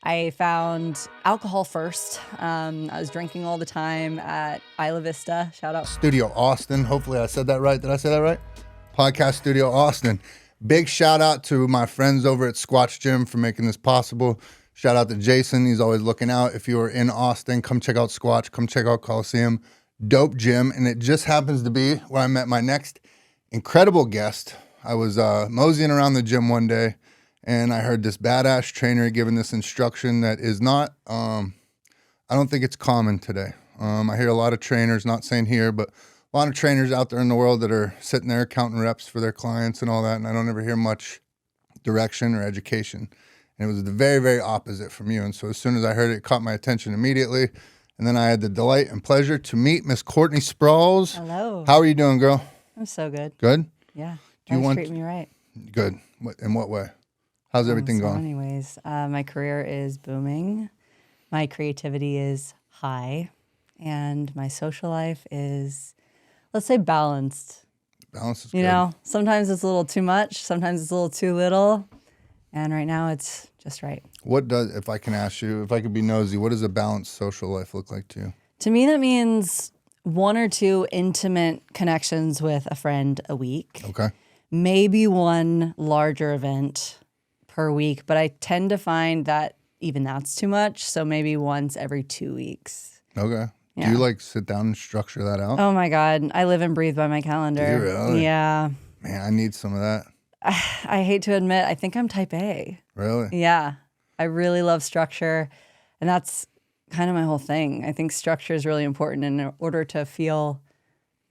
I found alcohol first. I was drinking all the time at Isla Vista. Shout out. Studio Austin. Hopefully I said that right. Did I say that right? Podcast Studio Austin. Big shout out to my friends over at Squatch Gym for making this possible. Shout out to Jason. He's always looking out. If you are in Austin, come check out Squatch. Come check out Coliseum. Dope gym. And it just happens to be where I met my next incredible guest. I was moseying around the gym one day, and I heard this badass trainer giving this instruction that is not, I don't think it's common today. I hear a lot of trainers, not saying here, but a lot of trainers out there in the world that are sitting there counting reps for their clients and all that, and I don't ever hear much direction or education. And it was the very, very opposite from you. And so as soon as I heard it, it caught my attention immediately. And then I had the delight and pleasure to meet Miss Courtney Sprawls. Hello. How are you doing, girl? I'm so good. Good? Yeah. Do you want treat me right? Good. In what way? How's everything going? Anyways, my career is booming. My creativity is high. And my social life is, let's say, balanced. Balance is good. You know, sometimes it's a little too much. Sometimes it's a little too little. And right now it's just right. What does, if I can ask you, if I could be nosy, what does a balanced social life look like to you? To me, that means 1 or 2 intimate connections with a friend a week. Okay. Maybe 1 larger event per week. But I tend to find that even that's too much. So maybe once every 2 weeks. Okay. Yeah. Do you like sit down and structure that out? Oh my God. I live and breathe by my calendar. Do you really? Yeah. Man, I need some of that. I hate to admit, I think I'm type A. Really? Yeah. I really love structure. And that's kind of my whole thing. I think structure is really important in order to feel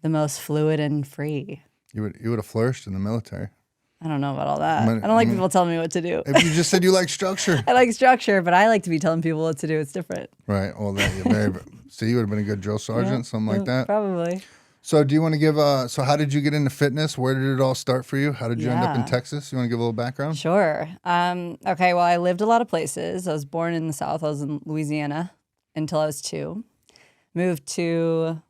the most fluid and free. You would have flourished in the military. I don't know about all that. I don't like people telling me what to do. If you just said you like structure. I like structure, but I like to be telling people what to do. It's different. Right. Well, so you would have been a good drill sergeant, something like that? Probably. So do you want to give, so how did you get into fitness? Where did it all start for you? How did you end up in Texas? You want to give a little background? Sure. Okay, well, I lived a lot of places. I was born in the South. I was in Louisiana until I was 2. Moved to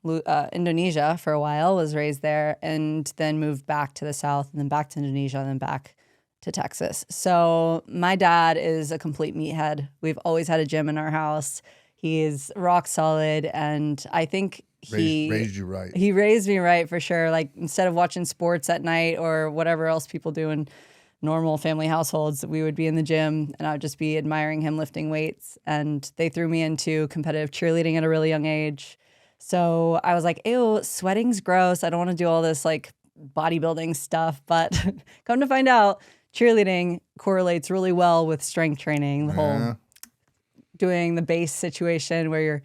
Indonesia for a while, was raised there, and then moved back to the South, and then back to Indonesia, and then back to Texas. So my dad is a complete meathead. We've always had a gym in our house. He is rock solid, and I think he raised you right. He raised me right for sure. Like instead of watching sports at night or whatever else people do in normal family households, we would be in the gym and I would just be admiring him lifting weights. And they threw me into competitive cheerleading at a really young age. So I was like, ew, sweating's gross. I don't want to do all this like bodybuilding stuff. But come to find out, cheerleading correlates really well with strength training. The whole doing the base situation where you're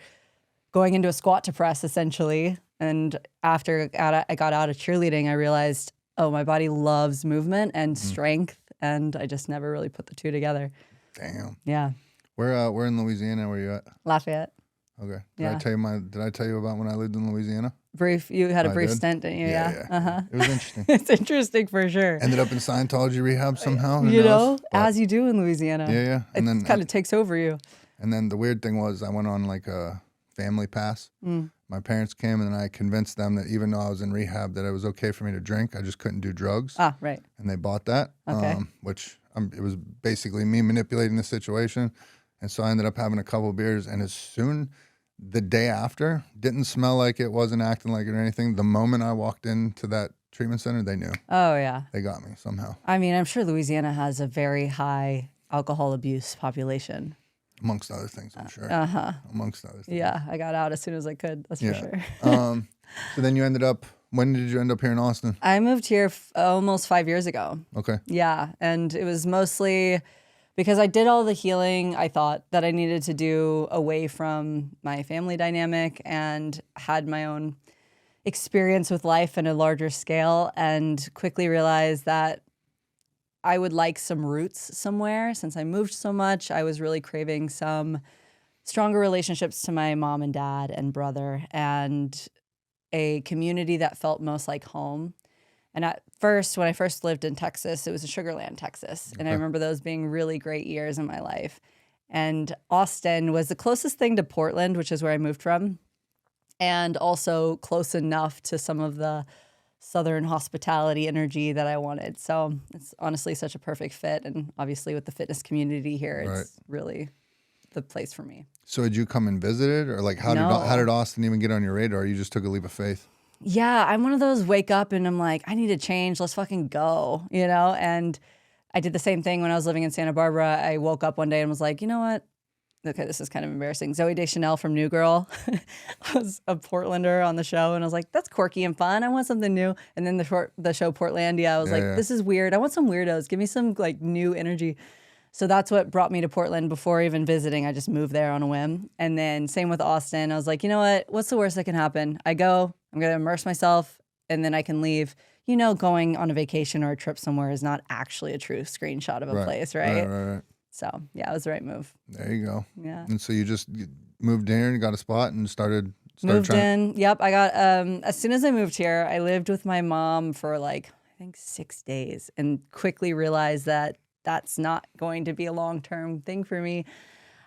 going into a squat to press essentially. And after I got out of cheerleading, I realized, oh, my body loves movement and strength, and I just never really put the two together. Damn. Yeah. Where in Louisiana were you at? Lafayette. Okay. Yeah. Did I tell you about when I lived in Louisiana? You had a brief did? stint, didn't you? Yeah. Uh-huh. It was interesting. It's interesting for sure. Ended up in Scientology rehab somehow. Who You know, knows? But as you do in Louisiana. Yeah. And It then kind of takes over you. And then the weird thing was I went on like a family pass. My parents came and I convinced them that even though I was in rehab that it was okay for me to drink. I just couldn't do drugs. Ah, right. And they bought that, Okay. It was basically me manipulating the situation. And so I ended up having a couple beers, and the day after, didn't smell like it, wasn't acting like it or anything. The moment I walked into that treatment center, they knew. Oh, yeah. They got me somehow. I mean, I'm sure Louisiana has a very high alcohol abuse population. Amongst other things, I'm sure. Amongst other things. Yeah, I got out as soon as I could, that's for sure. So then when did you end up here in Austin? I moved here almost 5 years ago. Okay. Yeah, and it was mostly because I did all the healing I thought that I needed to do away from my family dynamic and had my own experience with life in a larger scale, and quickly realized that I would like some roots somewhere. Since I moved so much, I was really craving some stronger relationships to my mom and dad and brother, and a community that felt most like home. And at first, when I first lived in Texas, it was in Sugar Land, Texas. And I remember those being really great years in my life. And Austin was the closest thing to Portland, which is where I moved from, and also close enough to some of the Southern hospitality energy that I wanted. So it's honestly such a perfect fit. And obviously with the fitness community here, it's really the place for me. So did you come and visit it, or like how No. did Austin even get on your radar? Or you just took a leap of faith? Yeah, I'm one of those wake up and I'm like, I need to change. Let's fucking go, you know? And I did the same thing when I was living in Santa Barbara. I woke up one day and was like, you know what? Okay, this is kind of embarrassing. Zooey Deschanel from New Girl was a Portlander on the show, and I was like, that's quirky and fun. I want something new. And then the show Portlandia, I was like, this is weird. I want some weirdos. Give me some like new energy. So that's what brought me to Portland before even visiting. I just moved there on a whim. And then same with Austin. I was like, you know what? What's the worst that can happen? I go, I'm going to immerse myself, and then I can leave. You know, going on a vacation or a trip somewhere is not actually a true screenshot of a place, right? Right. So yeah, it was the right move. There you go. Yeah. And so you just moved in and got a spot and started Moved in. Yep. I got, as soon as I moved here, I lived with my mom for like, I think 6 days, and quickly realized that that's not going to be a long-term thing for me.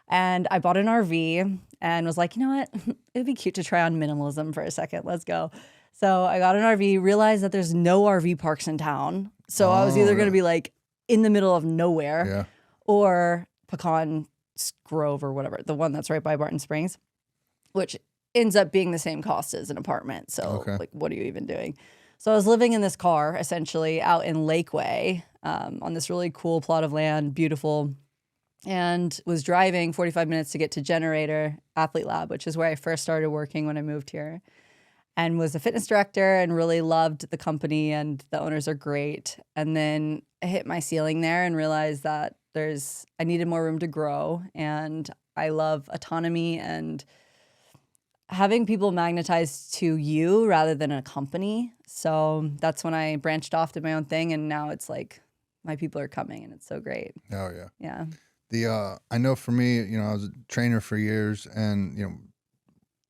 And I bought an RV and was like, you know what? It'd be cute to try on minimalism for a second. Let's go. So I got an RV, realized that there's no RV parks in town. So I was either going to be like in the middle of nowhere or Pecan Grove or whatever, the one that's right by Barton Springs, which ends up being the same cost as an apartment. So like, what are you even doing? So I was living in this car essentially out in Lakeway on this really cool plot of land, beautiful, and was driving 45 minutes to get to Generator Athlete Lab, which is where I first started working when I moved here, and was a fitness director and really loved the company, and the owners are great. And then I hit my ceiling there and realized that I needed more room to grow, and I love autonomy and having people magnetized to you rather than a company. So that's when I branched off to my own thing, and now it's like my people are coming, and it's so great. Oh yeah. Yeah. I know for me, you know, I was a trainer for years, and you know,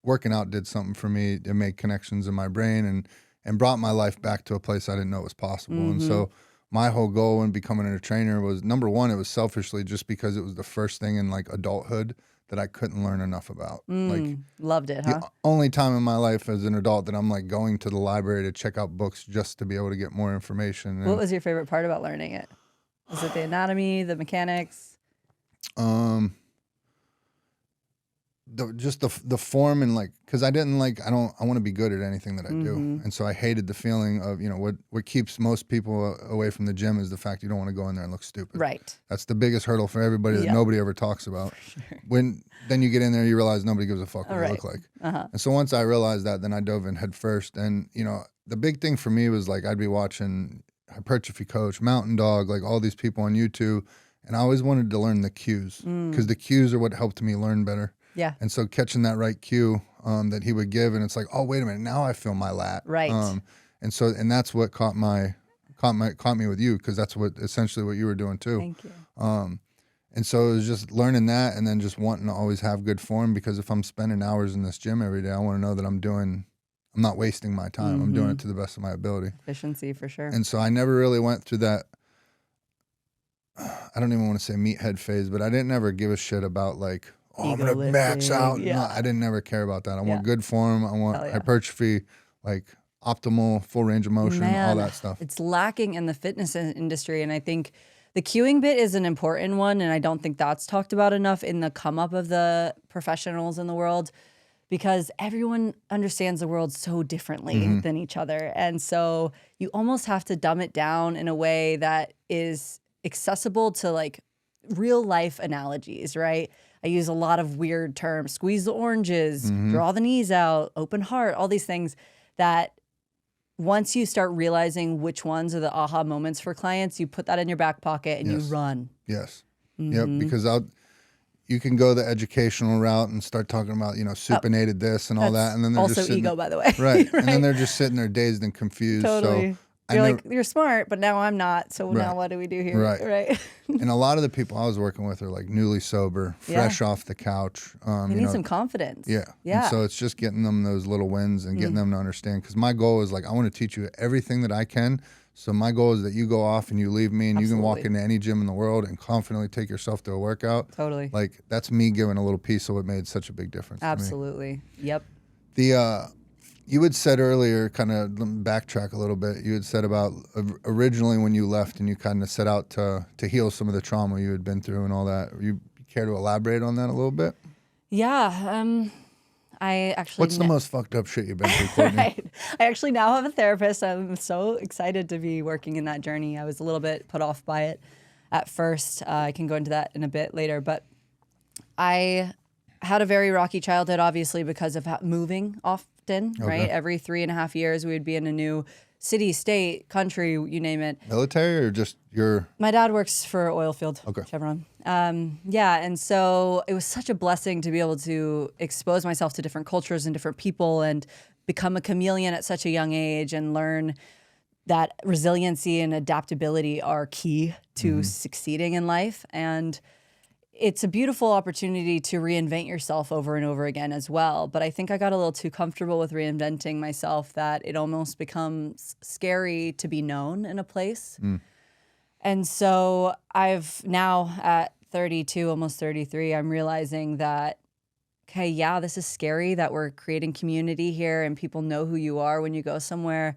working out did something for me. It made connections in my brain and brought my life back to a place I didn't know was possible. And so my whole goal in becoming a trainer was, number one, it was selfishly just because it was the first thing in like adulthood that I couldn't learn enough about. Like, loved it, huh? the only time in my life as an adult that I'm like going to the library to check out books just to be able to get more information. And, what was your favorite part about learning it? Was it the anatomy, the mechanics? Just the form, and like, because I want to be good at anything that I do, and so I hated the feeling of, you know, what keeps most people away from the gym is the fact you don't want to go in there and look stupid. Right. That's the biggest hurdle for everybody that nobody ever talks about. When then you get in there, you realize nobody gives a fuck what you look like. And so once I realized that, then I dove in head first. And you know, the big thing for me was like I'd be watching Hypertrophy Coach, Mountain Dog, like all these people on YouTube, and I always wanted to learn the cues, because the cues are what helped me learn better. Yeah. And so catching that right cue that he would give, and it's like, oh, wait a minute, now I feel my lat. Right. And that's what caught me with you, because that's essentially what you were doing too. Thank you. And so it was just learning that, and then just wanting to always have good form, because if I'm spending hours in this gym every day, I want to know that I'm not wasting my time. I'm doing it to the best of my ability. Efficiency for sure. And so I never really went through that, I don't even want to say meathead phase, but I didn't ever give a shit about like, oh, I'm going to max out. Yeah. No, I didn't never care about that. I want good form. I want hypertrophy, like optimal, full range of motion, all that stuff. It's lacking in the fitness industry. And I think the cueing bit is an important one. And I don't think that's talked about enough in the come up of the professionals in the world, because everyone understands the world so differently than each other. And so you almost have to dumb it down in a way that is accessible to like real life analogies, right? I use a lot of weird terms: squeeze the oranges, draw the knees out, open heart, all these things that once you start realizing which ones are the aha moments for clients, you put that in your back pocket and you run. Yes. Yep. Because you can go the educational route and start talking about, you know, supinated this and all that. And then they're also just ego, by the way. Right. And then they're just sitting there dazed and confused. Totally. So You're like, you're smart, but now I'm not. So now what do we do here? Right. And a lot of the people I was working with are like newly sober, fresh off the couch. You need some confidence. Yeah. And so it's just getting them those little wins and getting them to understand. Because my goal is like, I want to teach you everything that I can. So my goal is that you go off and you leave me and you can walk into any gym in the world and confidently take yourself to a workout. Totally. Like that's me giving a little piece of what made such a big difference. Absolutely. To me. Yep. You had said earlier, kind of backtrack a little bit, you had said about originally when you left and you kind of set out to heal some of the trauma you had been through and all that. You Care to elaborate on that a little bit? Yeah. I actually. What's the most fucked up shit you've been through, Courtney? Right. I actually now have a therapist. I'm so excited to be working in that journey. I was a little bit put off by it at first. I can go into that in a bit later, but I had a very rocky childhood, obviously, because of moving often, right? Every 3.5 years, we would be in a new city, state, country, you name it. Military or just your... My dad works for oil field, Okay. Chevron. Yeah, and so it was such a blessing to be able to expose myself to different cultures and different people and become a chameleon at such a young age and learn that resiliency and adaptability are key to succeeding in life. And it's a beautiful opportunity to reinvent yourself over and over again as well. But I think I got a little too comfortable with reinventing myself that it almost becomes scary to be known in a place. And so I've now at 32, almost 33, I'm realizing that, okay, yeah, this is scary that we're creating community here and people know who you are when you go somewhere.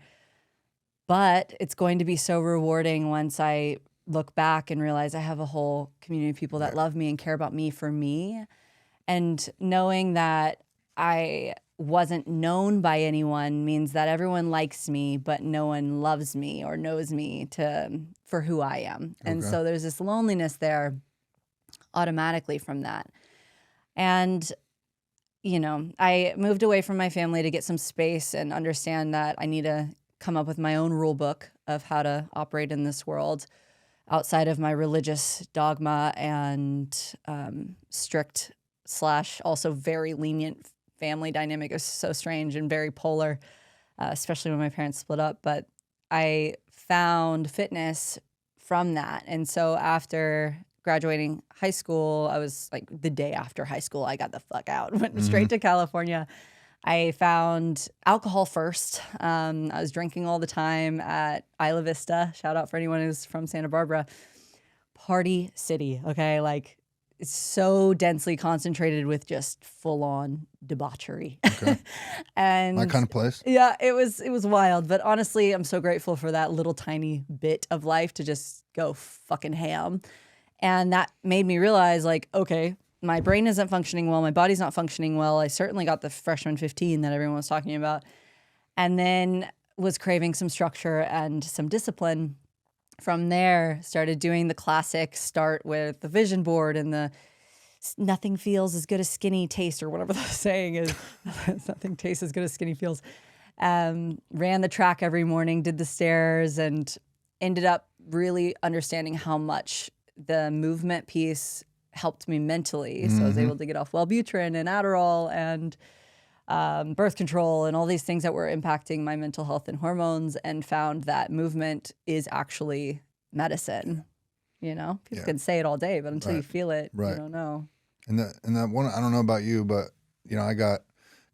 But it's going to be so rewarding once I look back and realize I have a whole community of people that love me and care about me for me. And knowing that I wasn't known by anyone means that everyone likes me, but no one loves me or knows me for who I am. And so there's this loneliness there automatically from that. And, you know, I moved away from my family to get some space and understand that I need to come up with my own rule book of how to operate in this world outside of my religious dogma and strict / also very lenient family dynamic. It was so strange and very polar, especially when my parents split up. But I found fitness from that. And so after graduating high school, I was like the day after high school, I got the fuck out, went straight to California. I found alcohol first. I was drinking all the time at Isla Vista. Shout out for anyone who's from Santa Barbara. Party city, okay? Like, it's so densely concentrated with just full-on debauchery. Okay. And My kind of place. yeah, it was wild. But honestly, I'm so grateful for that little tiny bit of life to just go fucking ham. And that made me realize, like, okay, my brain isn't functioning well. My body's not functioning well. I certainly got the freshman 15 that everyone was talking about. And then was craving some structure and some discipline. From there, started doing the classic start with the vision board and the nothing feels as good as skinny taste, or whatever the saying is. Nothing tastes as good as skinny feels. Ran the track every morning, did the stairs, and ended up really understanding how much the movement piece helped me mentally. So I was able to get off Wellbutrin and Adderall and birth control and all these things that were impacting my mental health and hormones, and found that movement is actually medicine. You know, people can say it all day, but until you feel it, you don't know. And that one, I don't know about you, but you know, I got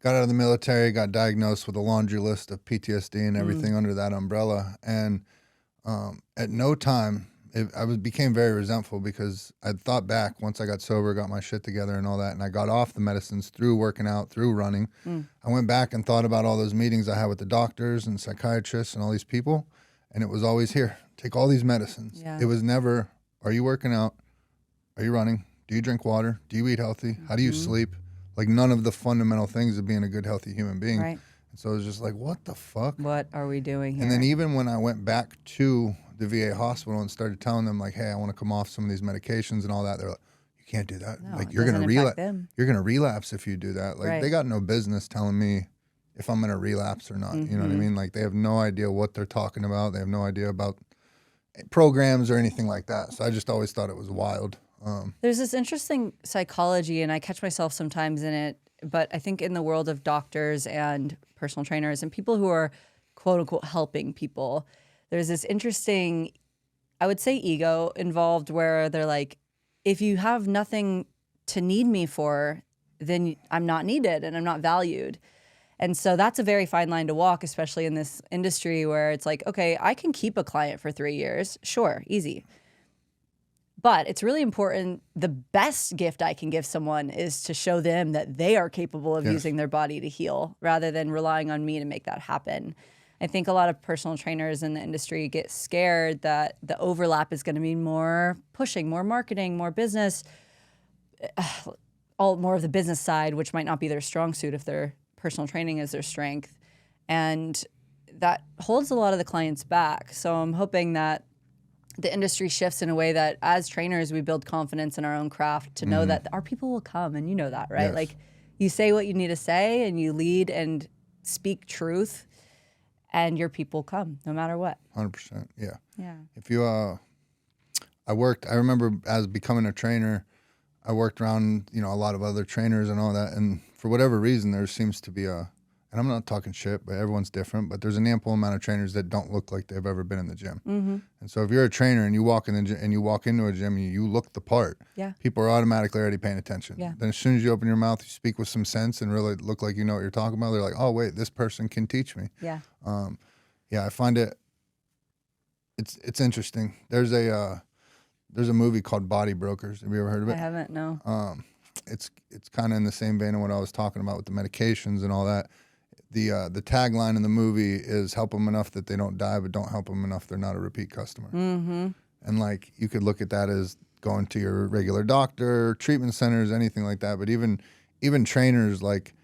out of the military, got diagnosed with a laundry list of PTSD and everything under that umbrella. And at no time, became very resentful, because I'd thought back once I got sober, got my shit together and all that, and I got off the medicines through working out, through running. I went back and thought about all those meetings I had with the doctors and psychiatrists and all these people, and it was always, here, take all these medicines. It was never, are you working out? Are you running? Do you drink water? Do you eat healthy? How do you sleep? Like, none of the fundamental things of being a good, healthy human being. Right. And so it was just like, what the fuck? What are we doing here? And then even when I went back to the VA hospital and started telling them, like, hey, I want to come off some of these medications and all that, they're like, you can't do that. No, like, it you're gonna doesn't impact you're gonna relapse if you do that. Like, Right. they got no business telling me if I'm gonna relapse or not. You know what I mean? Like, they have no idea what they're talking about. They have no idea about programs or anything like that. So I just always thought it was wild. There's this interesting psychology, and I catch myself sometimes in it, but I think in the world of doctors and personal trainers and people who are quote unquote helping people, there's this interesting, I would say, ego involved, where they're like, if you have nothing to need me for, then I'm not needed and I'm not valued. And so that's a very fine line to walk, especially in this industry where it's like, okay, I can keep a client for 3 years. Sure, easy. But it's really important. The best gift I can give someone is to show them that they are capable of using their body to heal, rather than relying on me to make that happen. I think a lot of personal trainers in the industry get scared that the overlap is going to mean more pushing, more marketing, more business. all more of the business side, which might not be their strong suit if their personal training is their strength. And that holds a lot of the clients back. So I'm hoping that the industry shifts in a way that as trainers, we build confidence in our own craft to know that our people will come, and you know that, right? Yes. Like you say what you need to say and you lead and speak truth and your people come no matter what. 100%. Yeah. Yeah. If you, I remember as becoming a trainer, I worked around, a lot of other trainers and all that. And for whatever reason, there seems to be and I'm not talking shit, but everyone's different, but there's an ample amount of trainers that don't look like they've ever been in the gym. Mm-hmm. And so if you're a trainer and you walk in the gym and you walk into a gym and you look the part, Yeah. people are automatically already paying attention. Yeah. Then as soon as you open your mouth, you speak with some sense and really look like you know what you're talking about. They're like, oh wait, this person can teach me. Yeah. I find it's interesting. There's a movie called Body Brokers. Have you ever heard of it? I haven't, no. It's kind of in the same vein of what I was talking about with the medications and all that. The tagline in the movie is help them enough that they don't die, but don't help them enough they're not a repeat customer. Mm-hmm. And like you could look at that as going to your regular doctor, treatment centers, anything like that. But even trainers, like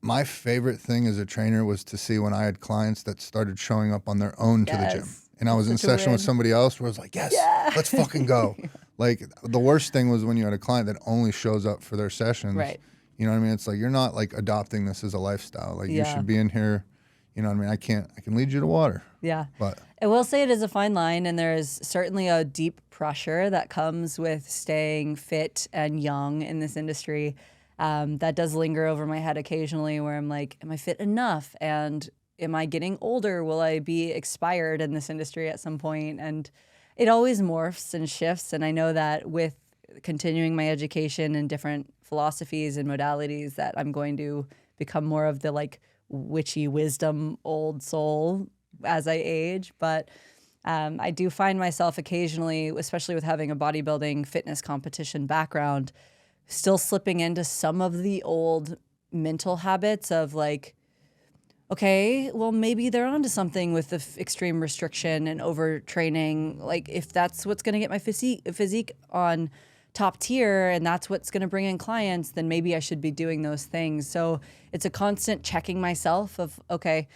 my favorite thing as a trainer was to see when I had clients that started showing up on their own to the gym. And I was in session with somebody else where I was like, yes, let's fucking go. Like the worst thing was when you had a client that only shows up for their sessions. Right. You know what I mean? It's like, you're not like adopting this as a lifestyle. Like you should be in here, you know what I mean? I can lead you to water. Yeah. But I will say it is a fine line, and there is certainly a deep pressure that comes with staying fit and young in this industry. That does linger over my head occasionally where I'm like, am I fit enough? And am I getting older? Will I be expired in this industry at some point? And it always morphs and shifts. And I know that with continuing my education in different philosophies and modalities that I'm going to become more of the like witchy wisdom old soul as I age. But I do find myself occasionally, especially with having a bodybuilding fitness competition background, still slipping into some of the old mental habits of like, okay, well, maybe they're onto something with the extreme restriction and overtraining. Like if that's what's going to get my physique on top tier and that's what's going to bring in clients, then maybe I should be doing those things. So it's a constant checking myself of, okay,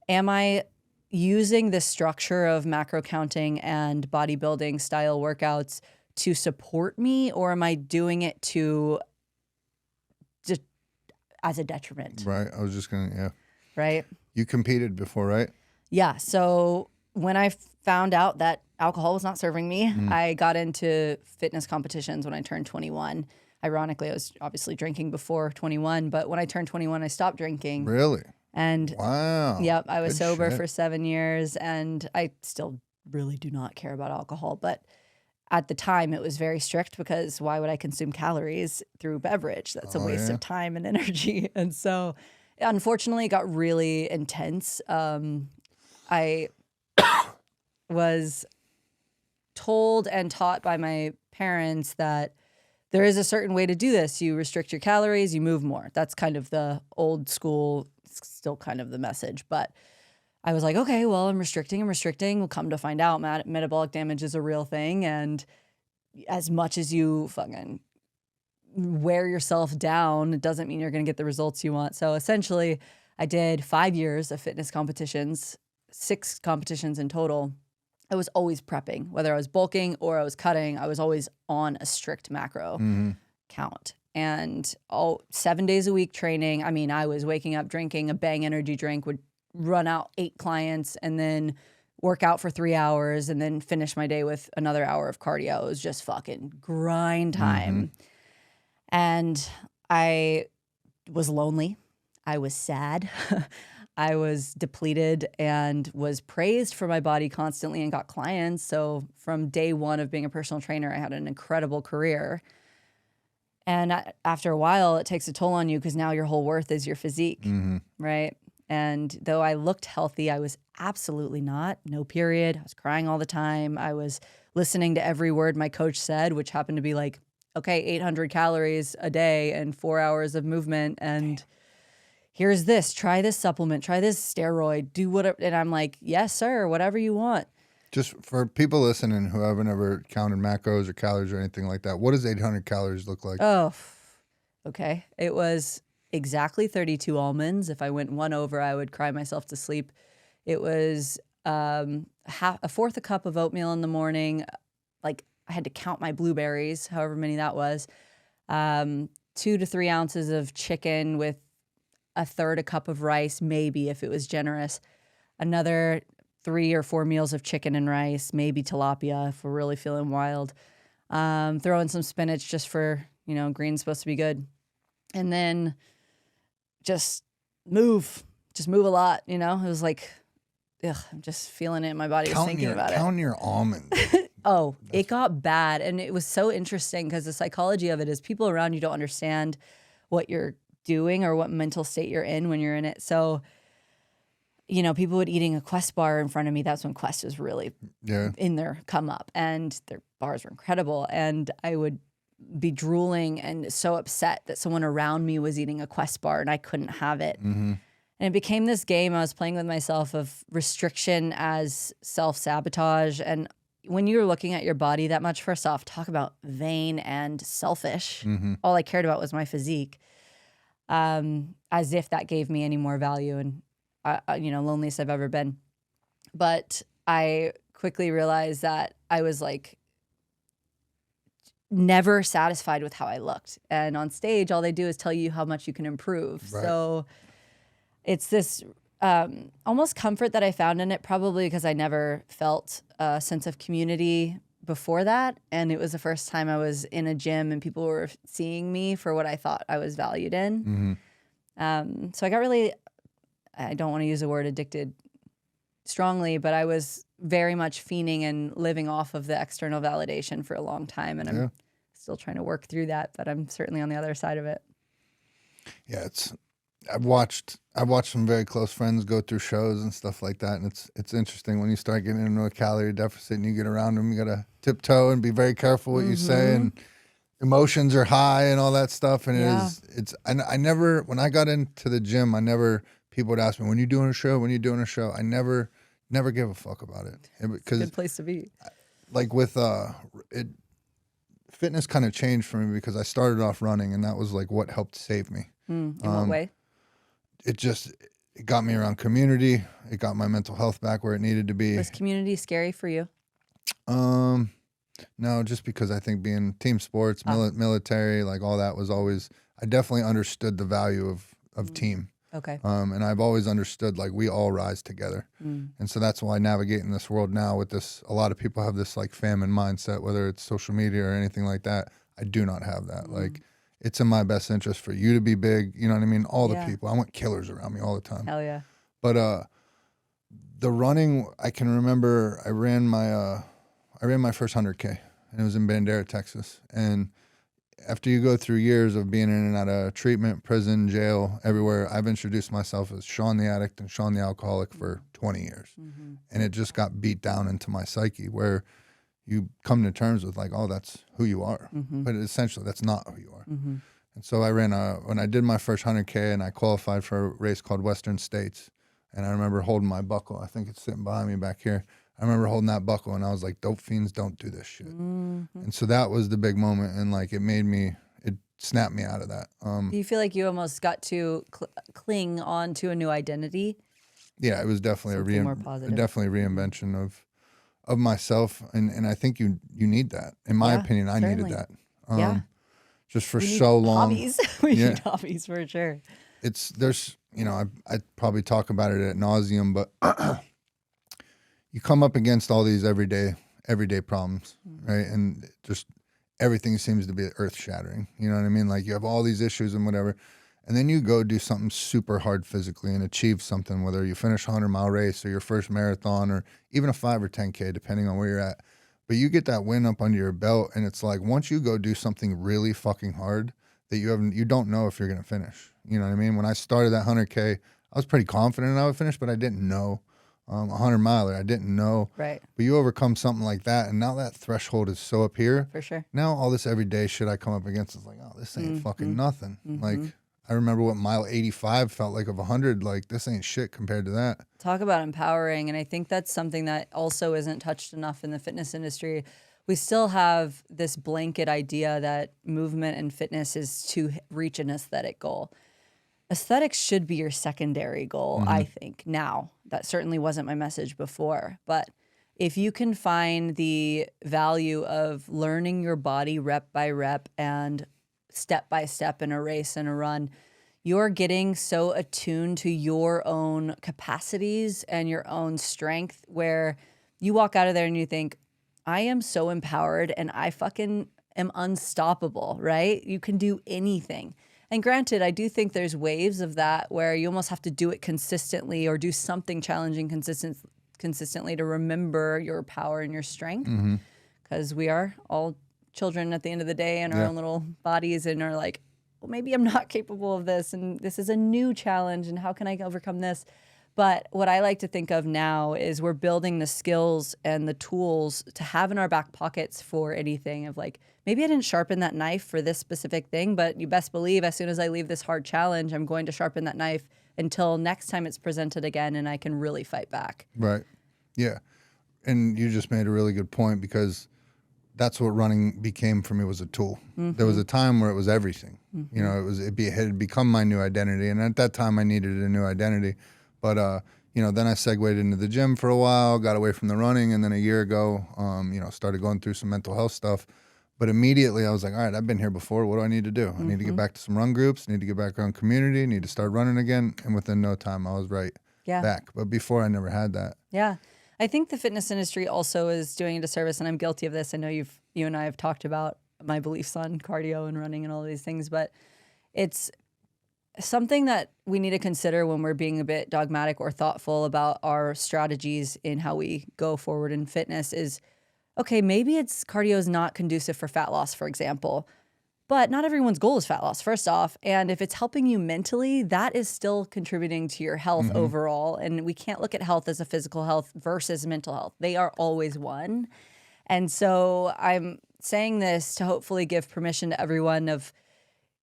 am I using this structure of macro counting and bodybuilding style workouts to support me, or am I doing it to just as a detriment? right, I was just gonna Right? You competed before, right? Yeah. So when I found out that alcohol was not serving me, I got into fitness competitions when I turned 21. Ironically, I was obviously drinking before 21, but when I turned 21, I stopped drinking. Really? And Wow. yep, I was Good sober shit. for 7 years, and I still really do not care about alcohol. But at the time, it was very strict because why would I consume calories through beverage? That's a waste of time and energy. And so, unfortunately, it got really intense. I was told and taught by my parents that there is a certain way to do this. You restrict your calories, you move more. That's kind of the old school, still kind of the message. But I was like, okay, well, I'm restricting. We'll come to find out metabolic damage is a real thing. And as much as you fucking wear yourself down, it doesn't mean you're going to get the results you want. So essentially, I did 5 years of fitness competitions, 6 competitions in total. I was always prepping, whether I was bulking or I was cutting, I was always on a strict macro count. And 7 days a week training. I mean, I was waking up drinking a Bang energy drink, would run out 8 clients and then work out for 3 hours and then finish my day with another hour of cardio. It was just fucking grind time. And I was lonely. I was sad. I was depleted and was praised for my body constantly and got clients. So from day one of being a personal trainer, I had an incredible career. And after a while, it takes a toll on you because now your whole worth is your physique, right? And though I looked healthy, I was absolutely not. No period. I was crying all the time. I was listening to every word my coach said, which happened to be like, okay, 800 calories a day and 4 hours of movement. And here's this, try this supplement, try this steroid, do whatever. And I'm like, yes, sir, whatever you want. Just for people listening who haven't ever counted macros or calories or anything like that, what does 800 calories look like? Oh, okay. It was exactly 32 almonds. If I went one over, I would cry myself to sleep. It was a fourth a cup of oatmeal in the morning. Like I had to count my blueberries, however many that was. 2 to 3 ounces of chicken with a third a cup of rice, maybe if it was generous. Another 3 or 4 meals of chicken and rice, maybe tilapia if we're really feeling wild. Throw in some spinach just for, green's supposed to be good. And then just move a lot, It was like, I'm just feeling it in my body, just thinking about it. Counting your almonds. Oh, it got bad. And it was so interesting because the psychology of it is people around you don't understand what you're doing or what mental state you're in when you're in it. So, people would eating a Quest bar in front of me. That's when Quest was really in their come up, and their bars were incredible. And I would be drooling and so upset that someone around me was eating a Quest bar and I couldn't have it. Mm-hmm. And it became this game I was playing with myself of restriction as self-sabotage. And when you're looking at your body that much, first off, talk about vain and selfish. Mm-hmm. All I cared about was my physique, as if that gave me any more value. And loneliest I've ever been. But I quickly realized that I was like never satisfied with how I looked. And on stage, all they do is tell you how much you can improve. Right. So it's this almost comfort that I found in it, probably because I never felt a sense of community before that. And it was the first time I was in a gym and people were seeing me for what I thought I was valued in. Mm-hmm. So I got really, I don't want to use the word addicted strongly, but I was very much fiending and living off of the external validation for a long time. And I'm still trying to work through that, but I'm certainly on the other side of it. Yeah, I've watched some very close friends go through shows and stuff like that, and it's interesting when you start getting into a calorie deficit and you get around them. You gotta tiptoe and be very careful what you say, and emotions are high and all that stuff. And I never, when I got into the gym, people would ask me, when you doing a show? I never give a fuck about it. Because good place to be. Like with fitness kind of changed for me because I started off running, and that was like what helped save me. In what way? It got me around community. It got my mental health back where it needed to be. Was community scary for you? No, just because I think being team sports, military, like all that was always, I definitely understood the value of team. Okay. And I've always understood like we all rise together. And so that's why I navigate in this world now with this. A lot of people have this like famine mindset, whether it's social media or anything like that. I do not have that. Like, it's in my best interest for you to be big. You know what I mean? All the people. I want killers around me all the time. Hell yeah. But the running, I can remember I ran my first 100K, and it was in Bandera, Texas. And after you go through years of being in and out of treatment, prison, jail, everywhere, I've introduced myself as Shawn the addict and Shawn the alcoholic for 20 years. And it just got beat down into my psyche where you come to terms with like, oh, that's who you are. But essentially, that's not who you are. And so I ran when I did my first 100K, and I qualified for a race called Western States. And I remember holding my buckle. I think it's sitting behind me back here. I remember holding that buckle, and I was like, dope fiends don't do this shit. And so that was the big moment, and like it snapped me out of that. Do you feel like you almost got to cling on to a new identity? Yeah, it was definitely a reinvention of myself, and I think you need that. In my opinion, I needed that. Just for so long. Hobbies. We need hobbies for sure. I probably talk about it ad nauseum, but you come up against all these everyday problems, right? And just everything seems to be earth shattering. You know what I mean? Like you have all these issues and whatever, and then you go do something super hard physically and achieve something, whether you finish a 100-mile race or your first marathon or even a 5 or 10K, depending on where you're at. But you get that win up under your belt, and it's like once you go do something really fucking hard that you don't know if you're gonna finish. You know what I mean? When I started that 100K, I was pretty confident I would finish, but I didn't know. 100-miler, I didn't know. Right. But you overcome something like that, and now that threshold is so up here. For sure. Now all this everyday shit I come up against is like, oh, this ain't fucking nothing. Like I remember what mile 85 felt like of 100. Like, this ain't shit compared to that. Talk about empowering. And I think that's something that also isn't touched enough in the fitness industry. We still have this blanket idea that movement and fitness is to reach an aesthetic goal. Aesthetics should be your secondary goal, I think, now. That certainly wasn't my message before. But if you can find the value of learning your body rep by rep and step by step in a race and a run, you're getting so attuned to your own capacities and your own strength where you walk out of there and you think, I am so empowered and I fucking am unstoppable, right? You can do anything. And granted, I do think there's waves of that where you almost have to do it consistently or do something challenging consistently to remember your power and your strength. Because we are all children at the end of the day in our own little bodies and are like, well, maybe I'm not capable of this and this is a new challenge and how can I overcome this? But what I like to think of now is we're building the skills and the tools to have in our back pockets for anything of like, maybe I didn't sharpen that knife for this specific thing, but you best believe as soon as I leave this hard challenge, I'm going to sharpen that knife until next time it's presented again and I can really fight back. Right. Yeah. And you just made a really good point because that's what running became for me, was a tool. There was a time where it was everything. You know, it had become my new identity. And at that time I needed a new identity. But, you know, then I segued into the gym for a while, got away from the running. And then a year ago, you know, started going through some mental health stuff. But immediately I was like, all right, I've been here before. What do I need to do? I need to get back to some run groups, need to get back around community, need to start running again. And within no time, I was right back. But before, I never had that. Yeah. I think the fitness industry also is doing a disservice, and I'm guilty of this. I know you and I have talked about my beliefs on cardio and running and all these things, but it's something that we need to consider when we're being a bit dogmatic or thoughtful about our strategies in how we go forward in fitness is, okay, maybe cardio is not conducive for fat loss, for example, but not everyone's goal is fat loss, first off. And if it's helping you mentally, that is still contributing to your health overall. And we can't look at health as a physical health versus mental health. They are always one. And so I'm saying this to hopefully give permission to everyone of,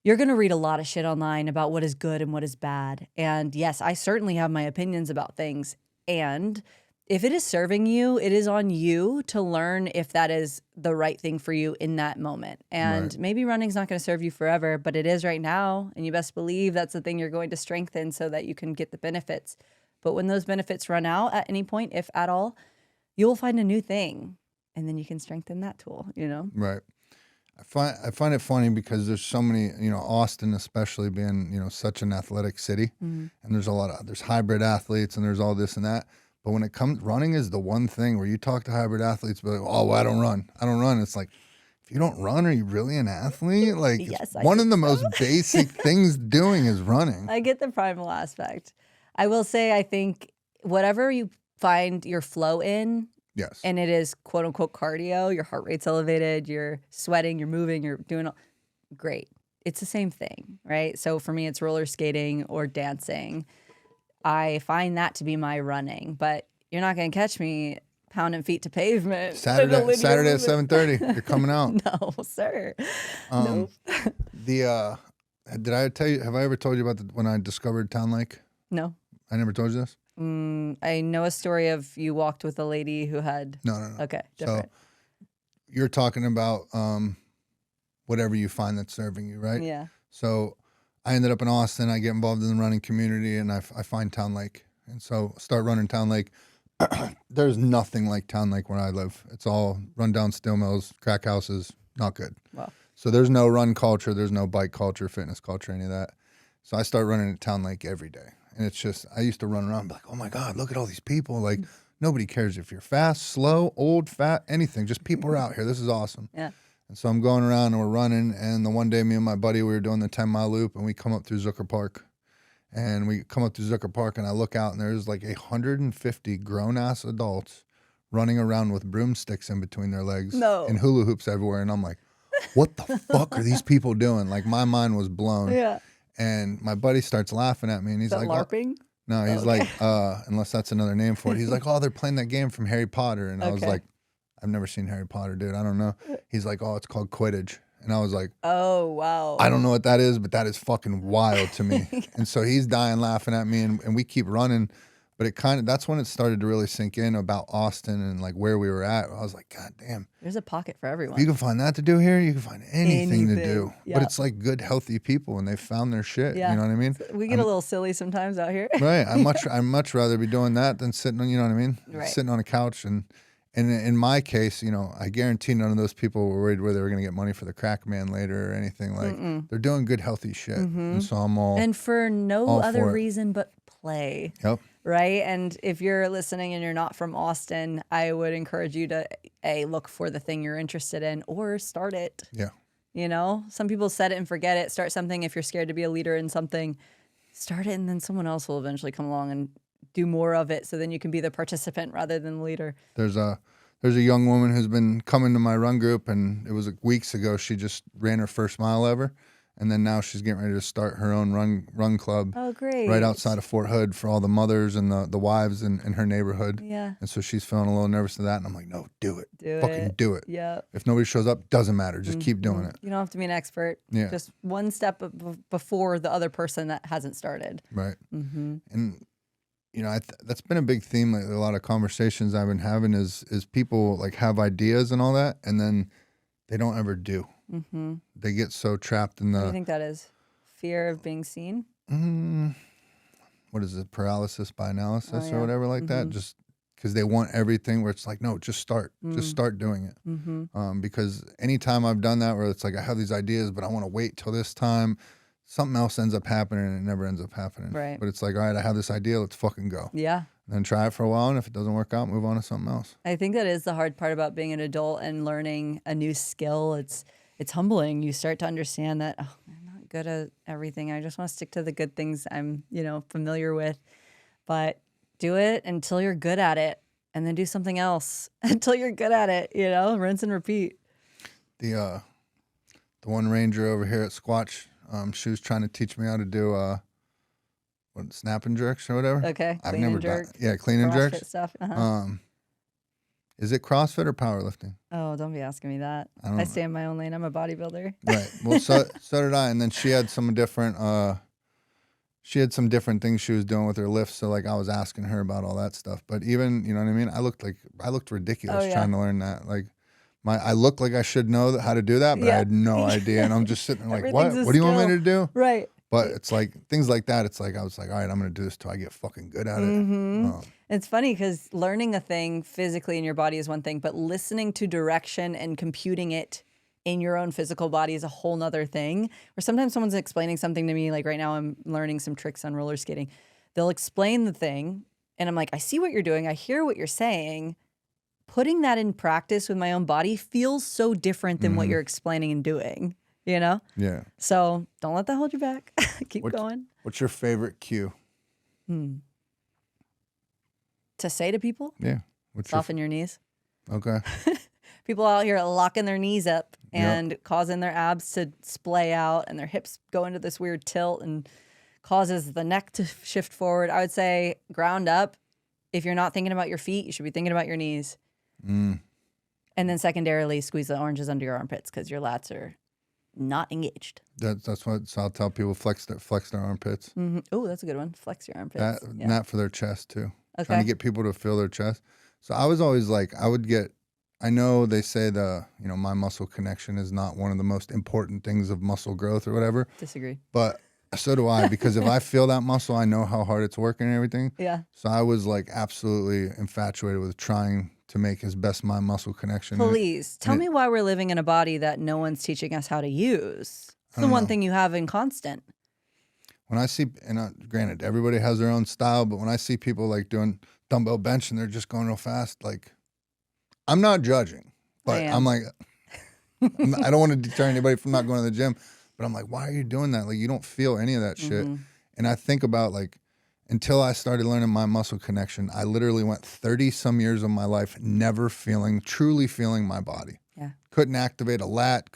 you're going to read a lot of shit online about what is good and what is bad. And yes, I certainly have my opinions about things. And if it is serving you, it is on you to learn if that is the right thing for you in that moment. And maybe running's not going to serve you forever, but it is right now. And you best believe that's the thing you're going to strengthen so that you can get the benefits. But when those benefits run out at any point, if at all, you will find a new thing. And then you can strengthen that tool, you know? Right. I find it funny because there's so many, you know, Austin especially being, you know, such an athletic city, and there's hybrid athletes and there's all this and that. But when it comes, running is the one thing where you talk to hybrid athletes, but like, oh, well, I don't run. It's like, if you don't run, are you really an athlete? Like, yes, one of the most basic things doing is running. I get the primal aspect. I will say, I think whatever you find your flow in, yes, and it is quote unquote cardio, your heart rate's elevated, you're sweating, you're moving, you're doing all, great. It's the same thing, right? So for me, it's roller skating or dancing. I find that to be my running, but you're not going to catch me pounding feet to pavement. Saturday at 7:30, you're coming out. No, sir. Nope. Did I tell you? Have I ever told you about when I discovered Town Lake? No. I never told you this. I know a story of you walked with a lady who had. No. Okay, different. So you're talking about whatever you find that's serving you, right? Yeah. So I ended up in Austin. I get involved in the running community, and I find Town Lake, and so start running Town Lake. There's nothing like Town Lake where I live. It's all run down steel mills, crack houses, not good. Wow. So there's no run culture, there's no bike culture, fitness culture, any of that. So I start running at Town Lake every day. And it's just, I used to run around and be like, oh my God, look at all these people. Like, nobody cares if you're fast, slow, old, fat, anything. Just people are out here. This is awesome. Yeah. And so I'm going around and we're running. And the one day, me and my buddy, we were doing the 10-mile loop, and we come up through Zucker Park. And we come up to Zucker Park, and I look out, and there's like 150 grown-ass adults running around with broomsticks in between their legs and hula hoops everywhere. And I'm like, what the fuck are these people doing? Like, my mind was blown. Yeah. And my buddy starts laughing at me, and he's like, LARPing? Oh. No, he's like, unless that's another name for it. He's like, oh, they're playing that game from Harry Potter. And I was like, I've never seen Harry Potter, dude. I don't know. He's like, oh, it's called Quidditch. And I was like, Oh, wow. I don't know what that is, but that is fucking wild to me. And so he's dying laughing at me, and we keep running. But that's when it started to really sink in about Austin and like where we were at. I was like, God damn. There's a pocket for everyone. If you can find that to do here, you can find anything to do. Yeah. But it's like good, healthy people, and they found their shit. Yeah. You know what I mean? So we get a little silly sometimes out here. Right. I'd much rather be doing that than sitting on, you know what I mean? Right. Sitting on a couch. And in my case, you know, I guarantee none of those people were worried where they were going to get money for the crack man later or anything. Like, they're doing good, healthy shit. And so I'm all. And for no all other for it. reason but play. Yep. Right. And if you're listening and you're not from Austin, I would encourage you to look for the thing you're interested in or start it. Yeah. You know, some people set it and forget it. Start something. If you're scared to be a leader in something, start it, and then someone else will eventually come along and do more of it. So then you can be the participant rather than the leader. There's a young woman who's been coming to my run group, and it was weeks ago. She just ran her first mile ever. And then now she's getting ready to start her own run club. Oh, great. Right outside of Fort Hood for all the mothers and the wives in her neighborhood. Yeah. And so she's feeling a little nervous to that. And I'm like, no, do it. Fucking do it. Yeah. If nobody shows up, doesn't matter. Just keep doing it. You don't have to be an expert. Yeah. Just one step before the other person that hasn't started. Right. And, you know, that's been a big theme lately. A lot of conversations I've been having is people like have ideas and all that, and then they don't ever do. They get so trapped in What do you think that is? Fear of being seen? What is it, paralysis by analysis yeah. or whatever like that? Just because they want everything where it's like, no, just start doing it. Because anytime I've done that where it's like I have these ideas, but I want to wait till this time, something else ends up happening and it never ends up happening. Right. But it's like, all right, I have this idea, let's fucking go. Yeah. And then try it for a while, and if it doesn't work out, move on to something else. I think that is the hard part about being an adult and learning a new skill. It's humbling. You start to understand that, oh, I'm not good at everything. I just want to stick to the good things I'm, familiar with. But do it until you're good at it, and then do something else until you're good at it, rinse and repeat. The one ranger over here at Squatch, she was trying to teach me how to do snap and jerks or whatever. Okay. I've never done. Yeah, clean and CrossFit jerks. Stuff. Uh-huh. Is it CrossFit or powerlifting? Oh, don't be asking me that. I stay in my own lane. I'm a bodybuilder. Right. Well, so did I. And then she had some different things she was doing with her lifts. So like I was asking her about all that stuff. But even, you know what I mean? I looked ridiculous trying to learn that. Like I looked like I should know how to do that, but I had no idea. And I'm just sitting there like, what? What do you want me to do? Right. But it's like things like that. It's like I was like, all right, I'm going to do this till I get fucking good at it. It's funny because learning a thing physically in your body is one thing, but listening to direction and computing it in your own physical body is a whole nother thing. Or sometimes someone's explaining something to me, like right now I'm learning some tricks on roller skating. They'll explain the thing, and I'm like, I see what you're doing. I hear what you're saying. Putting that in practice with my own body feels so different than what you're explaining and doing. Yeah. So don't let that hold you back. Keep going. What's your favorite cue? To say to people? Yeah. Soften your knees. Okay. People out here locking their knees up and causing their abs to splay out and their hips go into this weird tilt and causes the neck to shift forward. I would say ground up. If you're not thinking about your feet, you should be thinking about your knees. And then secondarily, squeeze the oranges under your armpits because your lats are not engaged. That's what I'll tell people, flex their armpits. Oh, that's a good one. Flex your armpits. That for their chest too. Okay. Trying to get people to feel their chest. So I was always like, I know they say my muscle connection is not one of the most important things of muscle growth or whatever. Disagree. But so do I, because if I feel that muscle, I know how hard it's working and everything. Yeah. So I was like absolutely infatuated with trying to make as best my muscle connection. Please tell me why we're living in a body that no one's teaching us how to use. It's the one thing you have in constant. When I see, and granted, everybody has their own style, but when I see people like doing dumbbell bench and they're just going real fast, like I'm not judging, but I'm like, I don't want to deter anybody from not going to the gym, but I'm like, why are you doing that? Like you don't feel any of that shit. And I think about like, until I started learning my muscle connection, I literally went 30 some years of my life never truly feeling my body. Yeah. Couldn't activate a lat,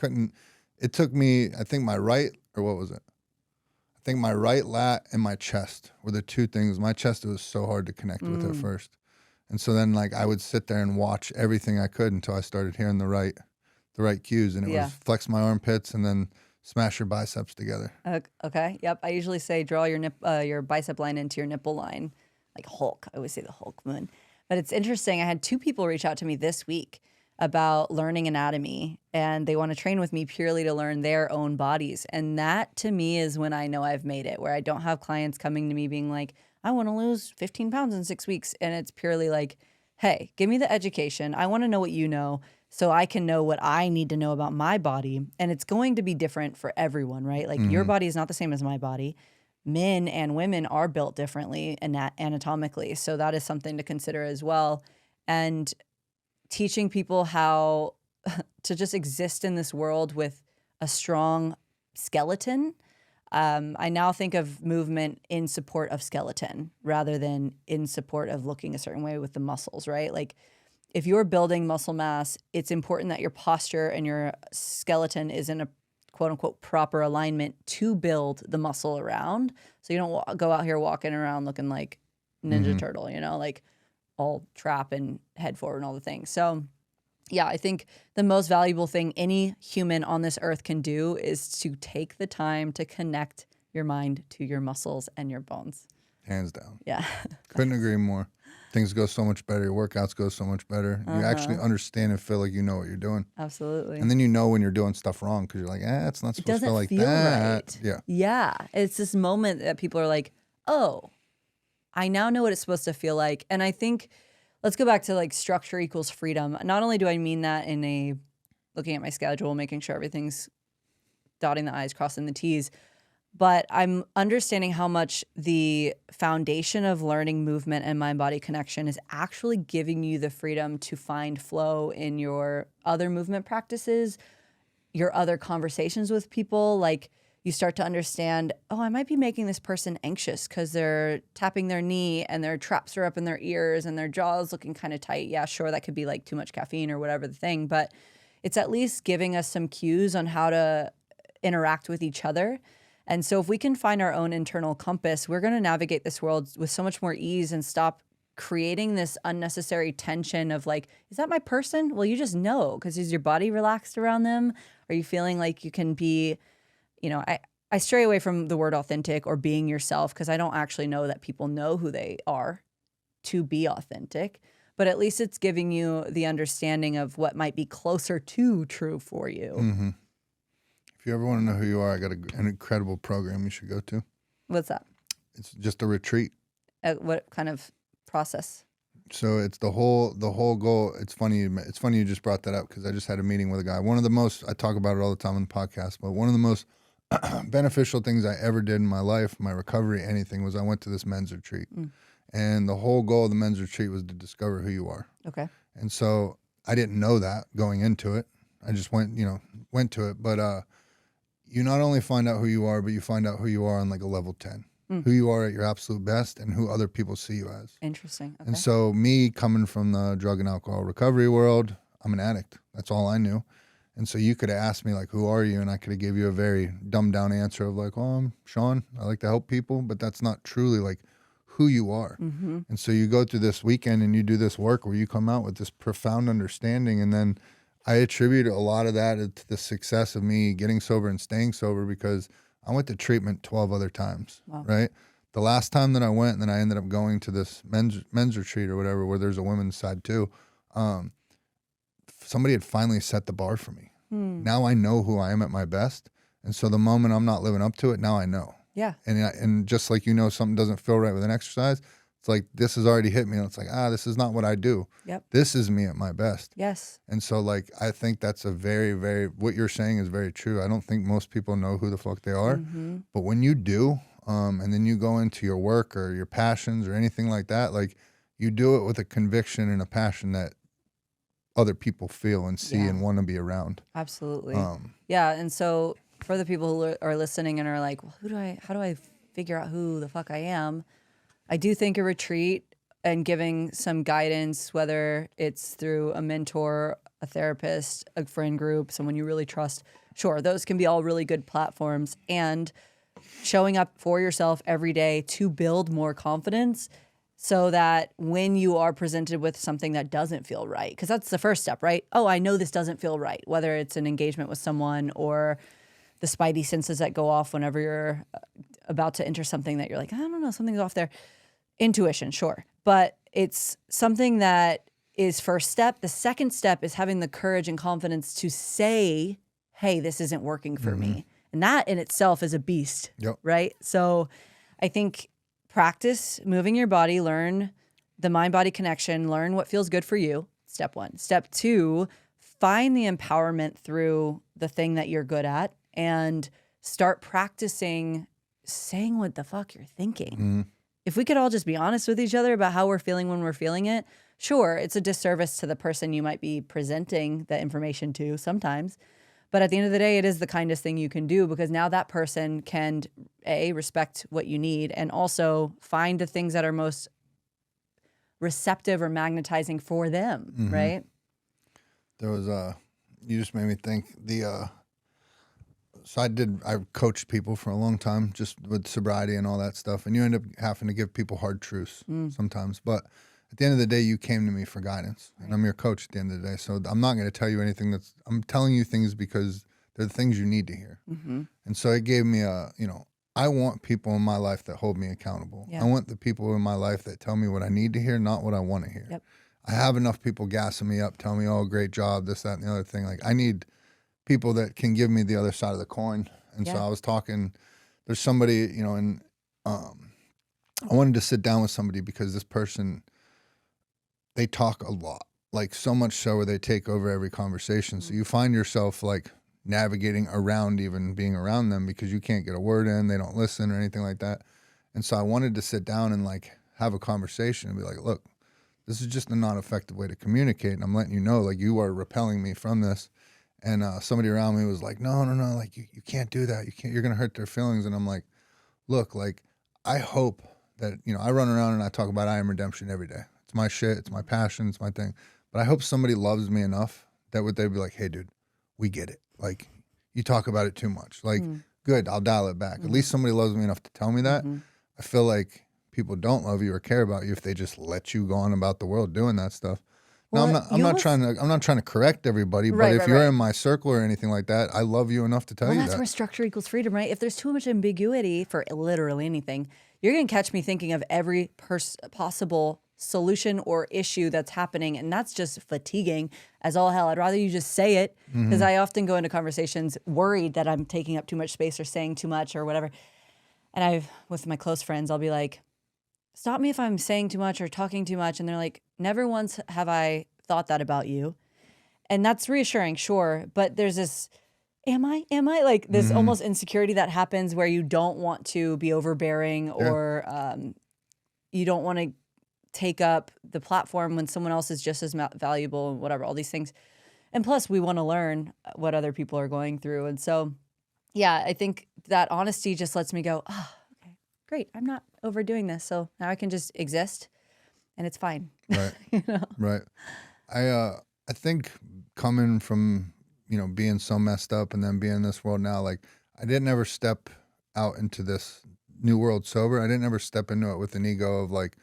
it took me, I think my right lat and my chest were the two things. My chest, it was so hard to connect with at first. And so then like I would sit there and watch everything I could until I started hearing the right the right cues, and it Yeah. was flex my armpits and then smash your biceps together. Okay. Yep. I usually say draw your bicep line into your nipple line, like Hulk. I always say the Hulk moon. But it's interesting. I had 2 people reach out to me this week about learning anatomy, and they want to train with me purely to learn their own bodies. And that to me is when I know I've made it, where I don't have clients coming to me being like, I want to lose 15 pounds in 6 weeks. And it's purely like, hey, give me the education. I want to know what you know so I can know what I need to know about my body. And it's going to be different for everyone, right? Like your body is not the same as my body. Men and women are built differently anatomically. So that is something to consider as well. And teaching people how to just exist in this world with a strong skeleton. I now think of movement in support of skeleton rather than in support of looking a certain way with the muscles, right? Like if you're building muscle mass, it's important that your posture and your skeleton is in a quote unquote proper alignment to build the muscle around. So you don't go out here walking around looking like Ninja Turtle, you know, like all trap and head forward and all the things. So yeah, I think the most valuable thing any human on this earth can do is to take the time to connect your mind to your muscles and your bones. Hands down. Yeah. Couldn't agree more. Things go so much better. Your workouts go so much better. You actually understand and feel like you know what you're doing. Absolutely. And then you know when you're doing stuff wrong because you're like, it's not supposed to feel like that. Right. Yeah. Yeah. It's this moment that people are like, oh, I now know what it's supposed to feel like. And I think, let's go back to like structure equals freedom. Not only do I mean that in a looking at my schedule, making sure everything's dotting the I's, crossing the T's, but I'm understanding how much the foundation of learning movement and mind-body connection is actually giving you the freedom to find flow in your other movement practices, your other conversations with people. Like you start to understand, oh, I might be making this person anxious because they're tapping their knee and their traps are up in their ears and their jaw is looking kind of tight. Yeah, sure, that could be like too much caffeine or whatever the thing, but it's at least giving us some cues on how to interact with each other. And so if we can find our own internal compass, we're going to navigate this world with so much more ease and stop creating this unnecessary tension of like, is that my person? Well, you just know, because is your body relaxed around them? Are you feeling like you can be, you know, I stray away from the word authentic or being yourself because I don't actually know that people know who they are to be authentic. But at least it's giving you the understanding of what might be closer to true for you. Mm-hmm. If you ever want to know who you are, I got an incredible program you should go to. What's that? It's just a retreat. What kind of process? So it's the whole goal. It's funny you just brought that up because I just had a meeting with a guy. One of the most, I talk about it all the time on the podcast, but one of the most beneficial things I ever did in my life, my recovery, anything, was I went to this men's retreat. And the whole goal of the men's retreat was to discover who you are. Okay. And so I didn't know that going into it. I just went to it. But you not only find out who you are, but you find out who you are on like a level 10. Who you are at your absolute best and who other people see you as. Interesting. Okay. And so me coming from the drug and alcohol recovery world, I'm an addict. That's all I knew. And so you could have asked me like, who are you? And I could have gave you a very dumbed down answer of like, oh, I'm Shawn. I like to help people, but that's not truly like who you are. And so you go through this weekend and you do this work where you come out with this profound understanding. And then I attribute a lot of that to the success of me getting sober and staying sober because I went to treatment 12 other times, right? The last time that I went, and then I ended up going to this men's retreat or whatever, where there's a women's side too. Somebody had finally set the bar for me. Now I know who I am at my best. And so the moment I'm not living up to it, now I know. Yeah. And just like, something doesn't feel right with an exercise, it's like, this has already hit me. And it's like, this is not what I do. Yep. This is me at my best. Yes. And so like, I think that's a very, very, what you're saying is very true. I don't think most people know who the fuck they are, but when you do, and then you go into your work or your passions or anything like that, like you do it with a conviction and a passion that other people feel and see and want to be around. Absolutely. Yeah. And so for the people who are listening and are like, well, how do I figure out who the fuck I am? I do think a retreat and giving some guidance, whether it's through a mentor, a therapist, a friend group, someone you really trust, sure, those can be all really good platforms. And showing up for yourself every day to build more confidence so that when you are presented with something that doesn't feel right, because that's the first step, right? Oh, I know this doesn't feel right, whether it's an engagement with someone or the spidey senses that go off whenever you're about to enter something that you're like, I don't know, something's off there. Intuition, sure. But it's something that is first step. The second step is having the courage and confidence to say, hey, this isn't working for me. And that in itself is a beast, right? So I think practice moving your body, learn the mind-body connection, learn what feels good for you, step one. Step two, find the empowerment through the thing that you're good at and start practicing saying what the fuck you're thinking. If we could all just be honest with each other about how we're feeling when we're feeling it, sure, it's a disservice to the person you might be presenting the information to sometimes. But at the end of the day, it is the kindest thing you can do, because now that person can, A, respect what you need, and also find the things that are most receptive or magnetizing for them, right? There was you just made me think so I coached people for a long time just with sobriety and all that stuff, and you end up having to give people hard truths sometimes. But at the end of the day, you came to me for guidance, and I'm your coach at the end of the day. So I'm not going to tell you anything I'm telling you things because they're the things you need to hear. And so it gave me I want people in my life that hold me accountable. I want the people in my life that tell me what I need to hear, not what I want to hear. I have enough people gassing me up, telling me, oh, great job, this, that, and the other thing. Like, I need people that can give me the other side of the coin. And so I was talking, there's somebody, and I wanted to sit down with somebody because this person, they talk a lot, like so much so where they take over every conversation. So you find yourself like navigating around even being around them because you can't get a word in, they don't listen or anything like that. And so I wanted to sit down and like have a conversation and be like, look, this is just a not effective way to communicate. And I'm letting you know, like, you are repelling me from this. And somebody around me was like, no, like you can't do that. You're going to hurt their feelings. And I'm like, look, like, I hope that, I run around and I talk about I am redemption every day. It's my shit. It's my passion. It's my thing. But I hope somebody loves me enough that they'd be like, hey, dude, we get it. Like, you talk about it too much. Like, good, I'll dial it back. At least somebody loves me enough to tell me that. I feel like people don't love you or care about you if they just let you go on about the world doing that stuff. No, I'm not trying to correct everybody, but if you're in my circle or anything like that, I love you enough to tell you that. That's where structure equals freedom, right? If there's too much ambiguity for literally anything, you're going to catch me thinking of every possible solution or issue that's happening, and that's just fatiguing as all hell. I'd rather you just say it, because I often go into conversations worried that I'm taking up too much space or saying too much or whatever. And with my close friends, I'll be like, stop me if I'm saying too much or talking too much. And they're like, never once have I thought that about you. And that's reassuring, sure. But there's this, am I like this almost insecurity that happens where you don't want to be overbearing or you don't want to take up the platform when someone else is just as valuable and whatever, all these things. And plus we want to learn what other people are going through. And so, yeah, I think that honesty just lets me go, oh, okay, great. I'm not overdoing this. So now I can just exist and it's fine. Right. Right. I think coming from, being so messed up and then being in this world now, like, I didn't ever step out into this new world sober. I didn't ever step into it with an ego of like,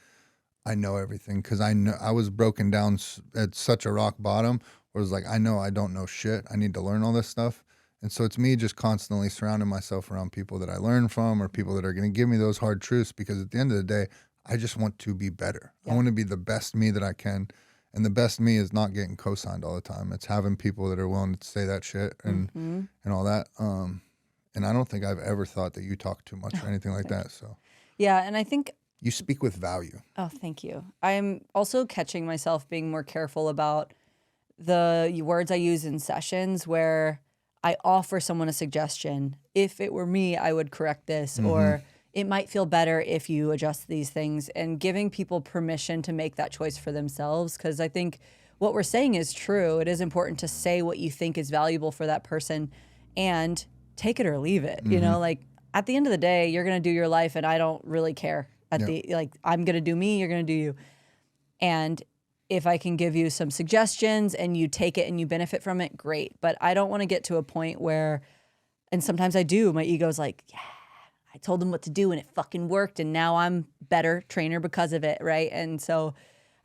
I know everything. Cause I know I was broken down at such a rock bottom where it was like, I know I don't know shit. I need to learn all this stuff. And so it's me just constantly surrounding myself around people that I learn from or people that are going to give me those hard truths, because at the end of the day, I just want to be better. I want to be the best me that I can. And the best me is not getting co-signed all the time. It's having people that are willing to say that shit and all that. And I don't think I've ever thought that you talk too much or anything like that. So yeah, and I think you speak with value. Oh, thank you. I'm also catching myself being more careful about the words I use in sessions where I offer someone a suggestion. If it were me, I would correct this, or it might feel better if you adjust these things, and giving people permission to make that choice for themselves. Because I think what we're saying is true. It is important to say what you think is valuable for that person and take it or leave it. Like, at the end of the day, you're going to do your life and I don't really care. I'm going to do me, you're going to do you. And if I can give you some suggestions and you take it and you benefit from it, great. But I don't want to get to a point where, and sometimes I do, my ego's like, yeah, I told them what to do and it fucking worked. And now I'm better trainer because of it. Right. And so,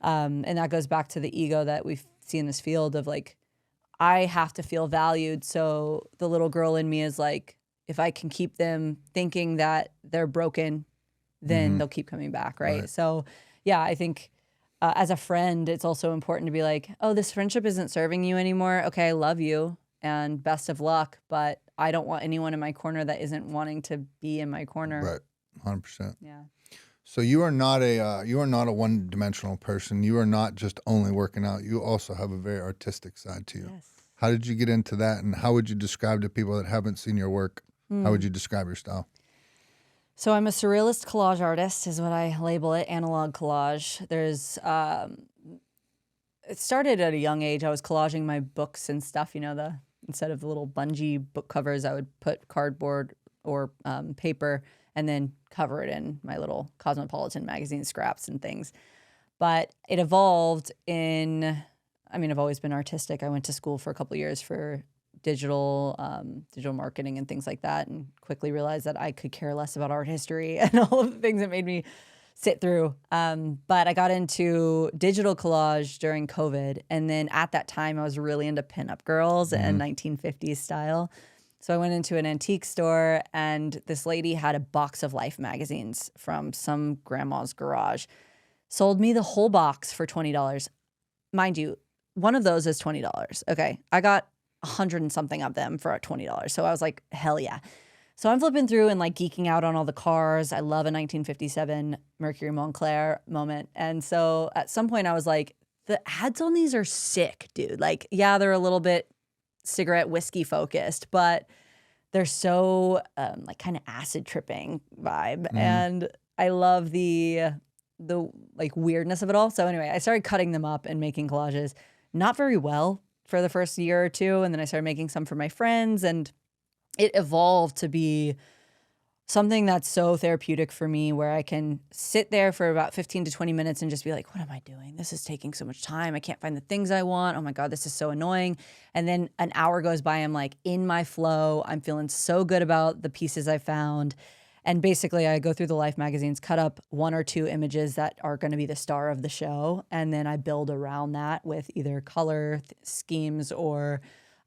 and that goes back to the ego that we see in this field of like, I have to feel valued. So the little girl in me is like, if I can keep them thinking that they're broken, then they'll keep coming back. Right. So yeah, I think as a friend, it's also important to be like, oh, this friendship isn't serving you anymore. Okay, I love you and best of luck, but I don't want anyone in my corner that isn't wanting to be in my corner. Right, 100%. Yeah. So you are not a one-dimensional person. You are not just only working out. You also have a very artistic side to you. Yes. How did you get into that, and how would you describe to people that haven't seen your work? How would you describe your style? So I'm a surrealist collage artist is what I label it, analog collage. There's, it started at a young age. I was collaging my books and stuff, instead of the little bungee book covers, I would put cardboard or paper and then cover it in my little Cosmopolitan magazine scraps and things. But it evolved I've always been artistic. I went to school for a couple of years for digital marketing and things like that, and quickly realized that I could care less about art history and all of the things that made me sit through. But I got into digital collage during COVID, and then at that time I was really into pinup girls and 1950s style. So I went into an antique store, and this lady had a box of Life magazines from some grandma's garage. Sold me the whole box for $20. Mind you, one of those is $20. Okay, I got 100 and something of them for $20. So I was like, hell yeah. So I'm flipping through and like geeking out on all the cars. I love a 1957 Mercury Montclair moment. And so at some point I was like, the ads on these are sick, dude. Like, yeah, they're a little bit cigarette whiskey focused, but they're so like kind of acid tripping vibe. And I love the like weirdness of it all. So anyway, I started cutting them up and making collages. Not very well for the first year or two, and then I started making some for my friends, and it evolved to be something that's so therapeutic for me, where I can sit there for about 15 to 20 minutes and just be like, what am I doing? This is taking so much time. I can't find the things I want. Oh my God, this is so annoying. And then an hour goes by, I'm like in my flow. I'm feeling so good about the pieces I found. And basically I go through the Life magazines, cut up 1 or 2 images that are going to be the star of the show. And then I build around that with either color schemes or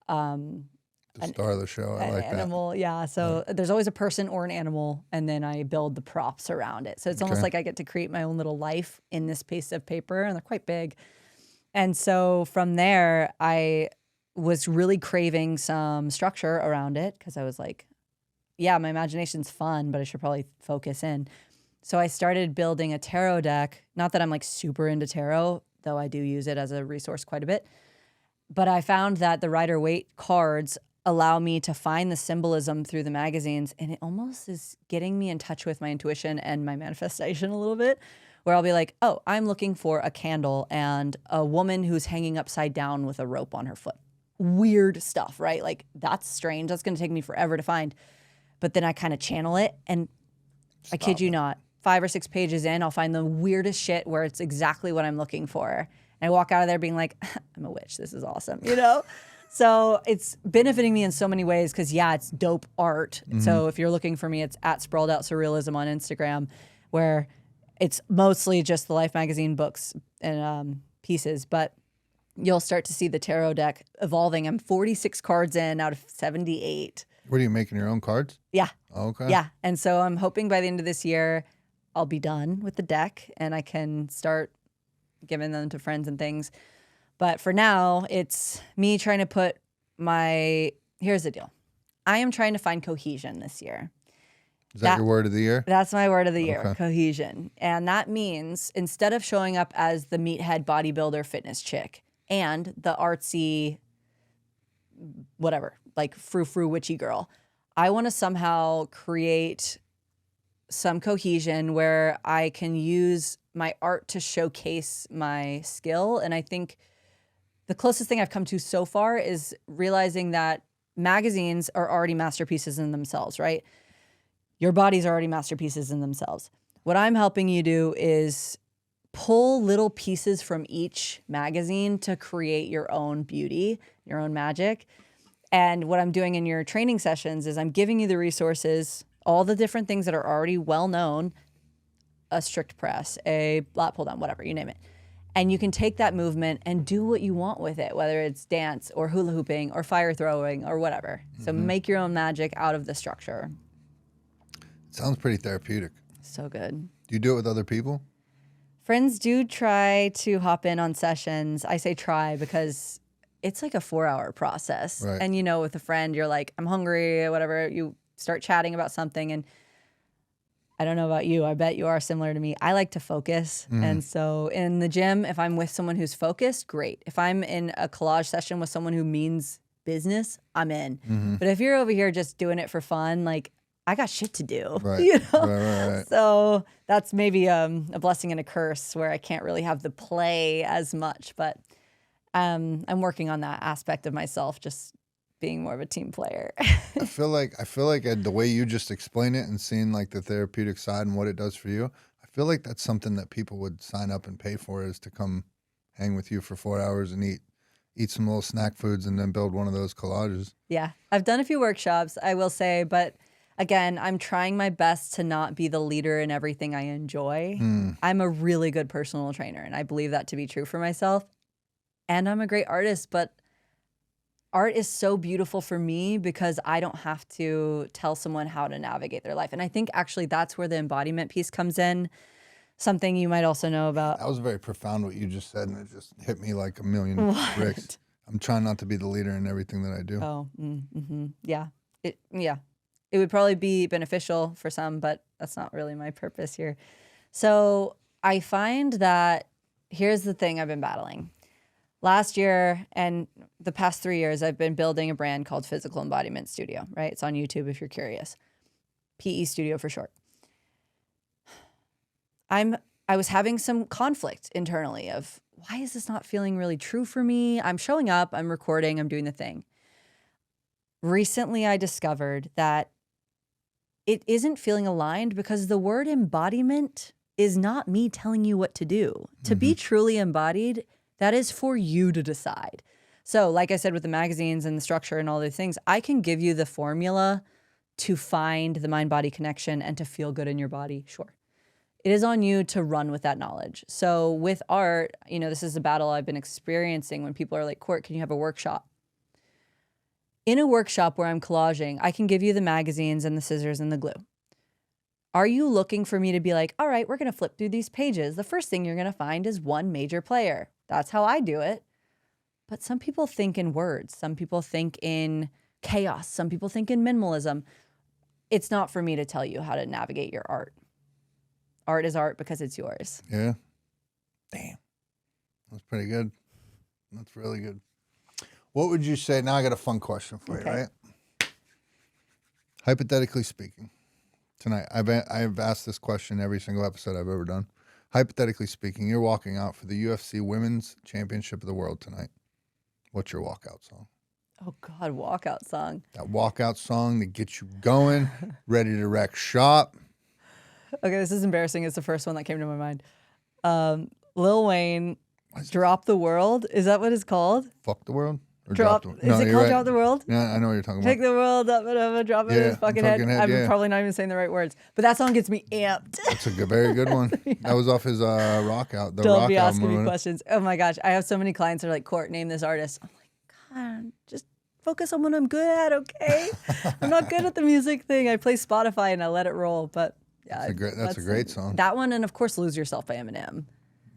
The star of the show. I like animal. that. Yeah. So there's always a person or an animal, and then I build the props around it. So it's almost like I get to create my own little life in this piece of paper, and they're quite big. And so from there, I was really craving some structure around it, because I was like, yeah, my imagination's fun, but I should probably focus in. So I started building a tarot deck. Not that I'm like super into tarot, though I do use it as a resource quite a bit. But I found that the Rider-Waite cards allow me to find the symbolism through the magazines, and it almost is getting me in touch with my intuition and my manifestation a little bit, where I'll be like, oh, I'm looking for a candle and a woman who's hanging upside down with a rope on her foot. Weird stuff, right? Like, that's strange. That's going to take me forever to find. But then I kind of channel it, and I kid you not, 5 or 6 pages in, I'll find the weirdest shit where it's exactly what I'm looking for. And I walk out of there being like, I'm a witch. This is awesome, So it's benefiting me in so many ways, because, yeah, it's dope art. So if you're looking for me, it's at Sprawled Out Surrealism on Instagram, where it's mostly just the Life magazine books and pieces. But you'll start to see the tarot deck evolving. I'm 46 cards in out of 78. What are you making, your own cards? Yeah. Okay. Yeah. And so I'm hoping by the end of this year, I'll be done with the deck and I can start giving them to friends and things. But for now, it's me trying to put here's the deal. I am trying to find cohesion this year. Is that your word of the year? That's my word of the year, Okay. Cohesion. And that means instead of showing up as the meathead bodybuilder fitness chick and the artsy, whatever, like frou-frou witchy girl, I want to somehow create some cohesion where I can use my art to showcase my skill. And I think the closest thing I've come to so far is realizing that magazines are already masterpieces in themselves, right? Your bodies are already masterpieces in themselves. What I'm helping you do is pull little pieces from each magazine to create your own beauty, your own magic. And what I'm doing in your training sessions is I'm giving you the resources all the different things that are already well known, a strict press, a lat pull down, whatever, you name it. And you can take that movement and do what you want with it, whether it's dance or hula hooping or fire throwing or whatever. So make your own magic out of the structure. Sounds pretty therapeutic. So good. Do you do it with other people? Friends do try to hop in on sessions. I say try because it's like a 4-hour process. Right. And, you know, with a friend, you're like, I'm hungry or whatever. You start chatting about something. And I don't know about you. I bet you are similar to me. I like to focus. And so in the gym, if I'm with someone who's focused, great. If I'm in a collage session with someone who means business, I'm in. But if you're over here just doing it for fun, like, I got shit to do, Right. you know? Right. So that's maybe a blessing and a curse where I can't really have the play as much. But I'm working on that aspect of myself, just being more of a team player. I feel like the way you just explain it and seeing like the therapeutic side and what it does for you, I feel like that's something that people would sign up and pay for, is to come hang with you for 4 hours and eat some little snack foods and then build one of those collages. Yeah, I've done a few workshops, I will say, but again, I'm trying my best to not be the leader in everything I enjoy. I'm a really good personal trainer, and I believe that to be true for myself. And I'm a great artist, but art is so beautiful for me because I don't have to tell someone how to navigate their life. And I think actually that's where the embodiment piece comes in. Something you might also know about. That was very profound what you just said, and it just hit me like a million bricks. I'm trying not to be the leader in everything that I do. Oh, yeah. It would probably be beneficial for some, but that's not really my purpose here. So I find that here's the thing I've been battling. Last year and the past 3 years, I've been building a brand called Physical Embodiment Studio, right? It's on YouTube if you're curious. PE Studio for short. I was having some conflict internally of, why is this not feeling really true for me? I'm showing up, I'm recording, I'm doing the thing. Recently, I discovered that it isn't feeling aligned because the word embodiment is not me telling you what to do. To be truly embodied, that is for you to decide. So like I said, with the magazines and the structure and all those things, I can give you the formula to find the mind-body connection and to feel good in your body, sure. It is on you to run with that knowledge. So with art, you know, this is a battle I've been experiencing when people are like, Court, can you have a workshop? In a workshop where I'm collaging, I can give you the magazines and the scissors and the glue. Are you looking for me to be like, all right, we're going to flip through these pages. The first thing you're going to find is one major player. That's how I do it. But some people think in words. Some people think in chaos. Some people think in minimalism. It's not for me to tell you how to navigate your art. Art is art because it's yours. Yeah. Damn. That's pretty good. That's really good. What would you say? Now I got a fun question for you, right? Hypothetically speaking, tonight, I've asked this question every single episode I've ever done. Hypothetically speaking, you're walking out for the UFC Women's Championship of the World tonight. What's your walkout song? Oh, God, walkout song. That walkout song that gets you going, ready to wreck shop. Okay, this is embarrassing. It's the first one that came to my mind. Lil Wayne, Drop the World. Is that what it's called? Fuck the world? Or Is it called Drop the World? Yeah, I know what you're talking about. Take the world up and over, drop it in his fucking head. I'm probably not even saying the right words. But that song gets me amped. That's a very good one. That was off his rock out. Don't be asking me questions. Oh my gosh. I have so many clients that are like, Court, name this artist. I'm like, God, just focus on what I'm good at, okay? I'm not good at the music thing. I play Spotify and I let it roll. But yeah. That's a great song. That one, and of course, Lose Yourself by Eminem.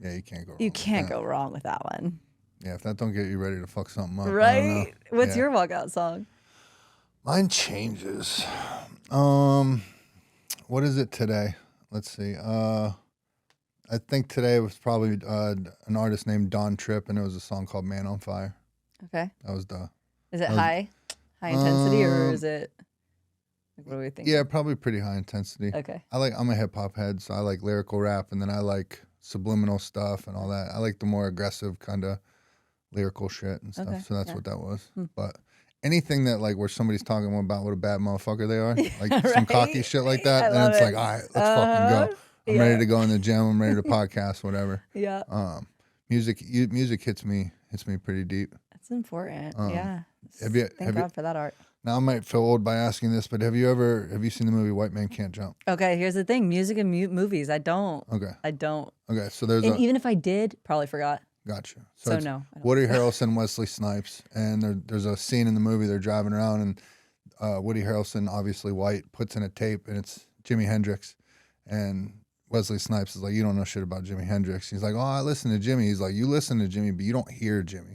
Yeah, you can't go wrong. You can't go wrong with that one. Yeah, if that don't get you ready to fuck something up. Right? What's your walkout song? Mine changes. What is it today? Let's see. I think today it was probably an artist named Don Tripp, and it was a song called Man on Fire. Okay. That was the... Is it high intensity, or is it... What do we think? Yeah, probably pretty high intensity. Okay. I'm a hip hop head, so I like lyrical rap, and then I like subliminal stuff and all that. I like the more aggressive kind of lyrical shit and stuff. Okay, So that's what that was. But anything that like where somebody's talking about what a bad motherfucker they are, like some cocky shit like that, then it's like, all right, let's fucking go. I'm ready to go in the gym. I'm ready to podcast, whatever. Yeah. Music hits me pretty deep. That's important. Have you God for that art. Now I might feel old by asking this, but have you seen the movie White Man Can't Jump? Okay, here's the thing: music and movies. I don't. Okay. I don't. Okay. So there's And even if I did, probably forgot. Gotcha. So it's no, I don't Woody think so. Harrelson, Wesley Snipes, and there's a scene in the movie they're driving around, and Woody Harrelson, obviously white, puts in a tape, and it's Jimi Hendrix, and Wesley Snipes is like, "You don't know shit about Jimi Hendrix." He's like, "Oh, I listen to Jimmy." He's like, "You listen to Jimmy, but you don't hear Jimmy."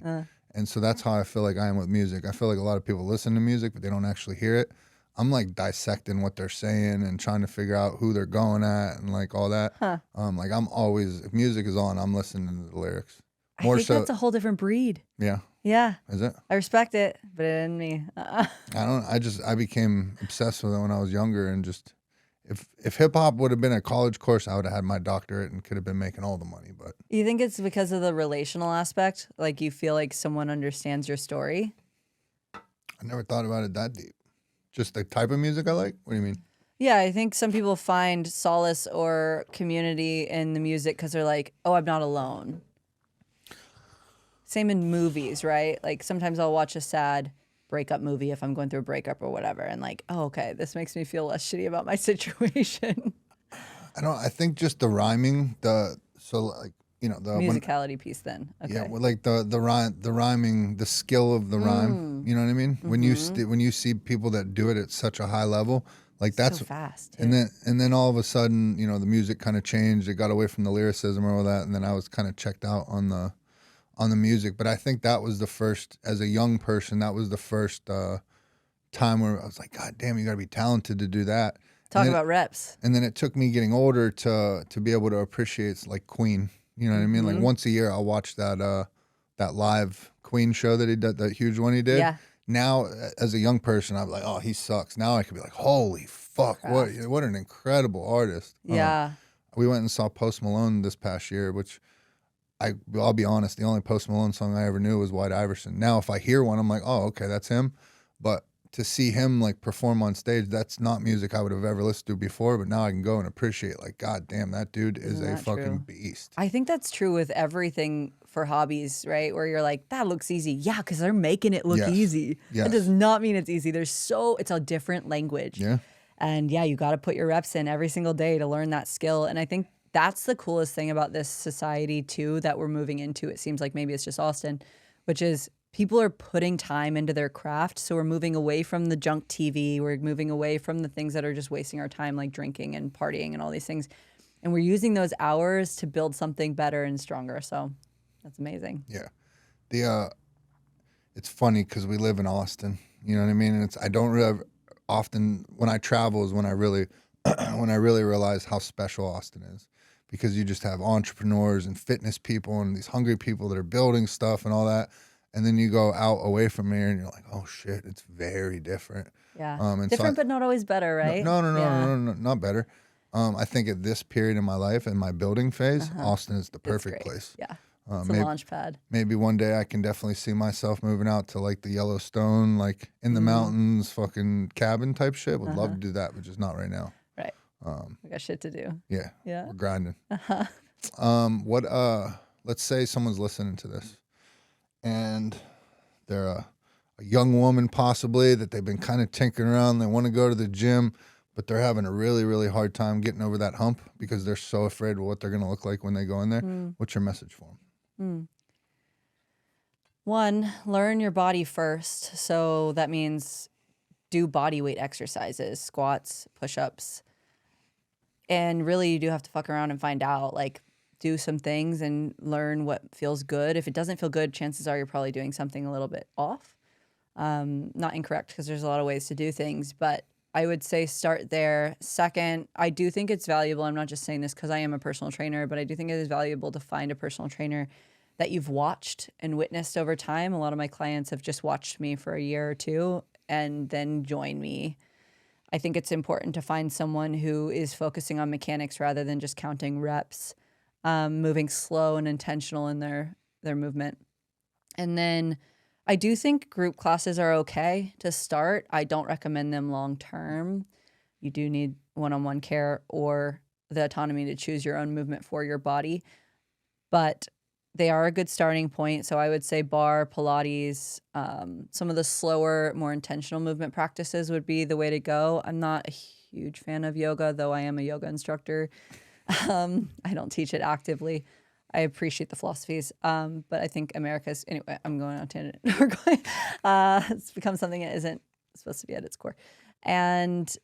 And so that's how I feel like I am with music. I feel like a lot of people listen to music, but they don't actually hear it. I'm like dissecting what they're saying and trying to figure out who they're going at and like all that. Like I'm always, if music is on, I'm listening to the lyrics. I think that's a whole different breed. Yeah. Yeah. Is it? I respect it, but it isn't me. I became obsessed with it when I was younger, and just if hip hop would have been a college course, I would have had my doctorate and could have been making all the money. But You think it's because of the relational aspect? Like you feel like someone understands your story? I never thought about it that deep. Just the type of music I like? What do you mean? Yeah, I think some people find solace or community in the music because they're like, oh, I'm not alone. Same in movies, right? Like sometimes I'll watch a sad breakup movie if I'm going through a breakup or whatever, and like, oh, okay, this makes me feel less shitty about my situation. I think just the rhyming, the Musicality piece then. Okay. yeah, well, like the rhyming, the skill of the rhyme. You know what I mean? When you see people that do it at such a high level, like that's so fast. Too. and then all of a sudden, the music kind of changed. It got away from the lyricism or all that, and then I was kind of checked out on the music. But I think that was the first, as a young person, that was the first time where I was like, God damn, you got to be talented to do that. Talk about reps. And then it took me getting older to be able to appreciate like Queen. You know what I mean? Like once a year, I'll watch that live Queen show that he did, that huge one he did. Yeah. Now, as a young person, I'm like, oh, he sucks. Now I could be like, holy fuck, what an incredible artist. Yeah. We went and saw Post Malone this past year, which I'll be honest, the only Post Malone song I ever knew was White Iverson. Now, if I hear one, I'm like, oh, okay, that's him. But to see him like perform on stage, that's not music I would have ever listened to before. But now I can go and appreciate, like, God damn, that dude is a fucking beast. I think that's true with everything for hobbies, right? Where you're like, that looks easy. Yeah, because they're making it look easy. Yes. That does not mean it's easy. It's a different language. Yeah. And yeah, you got to put your reps in every single day to learn that skill. And I think that's the coolest thing about this society too, that we're moving into. It seems like maybe it's just Austin, which is people are putting time into their craft. So we're moving away from the junk TV. We're moving away from the things that are just wasting our time, like drinking and partying and all these things. And we're using those hours to build something better and stronger. So that's amazing. Yeah. It's funny because we live in Austin, you know what I mean? And I don't really often, when I travel is when I really, when I really realize how special Austin is, because you just have entrepreneurs and fitness people and these hungry people that are building stuff and all that. And then you go out away from here and you're like, oh shit, it's very different. Yeah. And different, but not always better, right? No, not better. I think at this period in my life, in my building phase, Austin is the perfect place. Yeah. It's a launch pad. Maybe one day I can definitely see myself moving out to like the Yellowstone, like in the mountains, fucking cabin type shit. Would love to do that, but just not right now. Right. We got shit to do. Yeah. Yeah. We're grinding. Let's say someone's listening to this and they're a young woman possibly that they've been kind of tinkering around. They want to go to the gym, but they're having a really, really hard time getting over that hump because they're so afraid of what they're going to look like when they go in there. What's your message for them? One, learn your body first. So that means do body weight exercises, squats, push-ups. And really you do have to fuck around and find out, like do some things and learn what feels good. If it doesn't feel good, chances are you're probably doing something a little bit off. Not incorrect, because there's a lot of ways to do things, but I would say start there. Second, I do think it's valuable. I'm not just saying this because I am a personal trainer, but I do think it is valuable to find a personal trainer that you've watched and witnessed over time. A lot of my clients have just watched me for a year or two and then join me. I think it's important to find someone who is focusing on mechanics rather than just counting reps, moving slow and intentional in their movement. And then I do think group classes are okay to start. I don't recommend them long term. You do need one-on-one care or the autonomy to choose your own movement for your body. But they are a good starting point. So I would say bar, Pilates, some of the slower, more intentional movement practices would be the way to go. I'm not a huge fan of yoga, though I am a yoga instructor. I don't teach it actively. I appreciate the philosophies, but I think America's, anyway, I'm going on a tangent. We're going, it's become something that isn't supposed to be at its core. And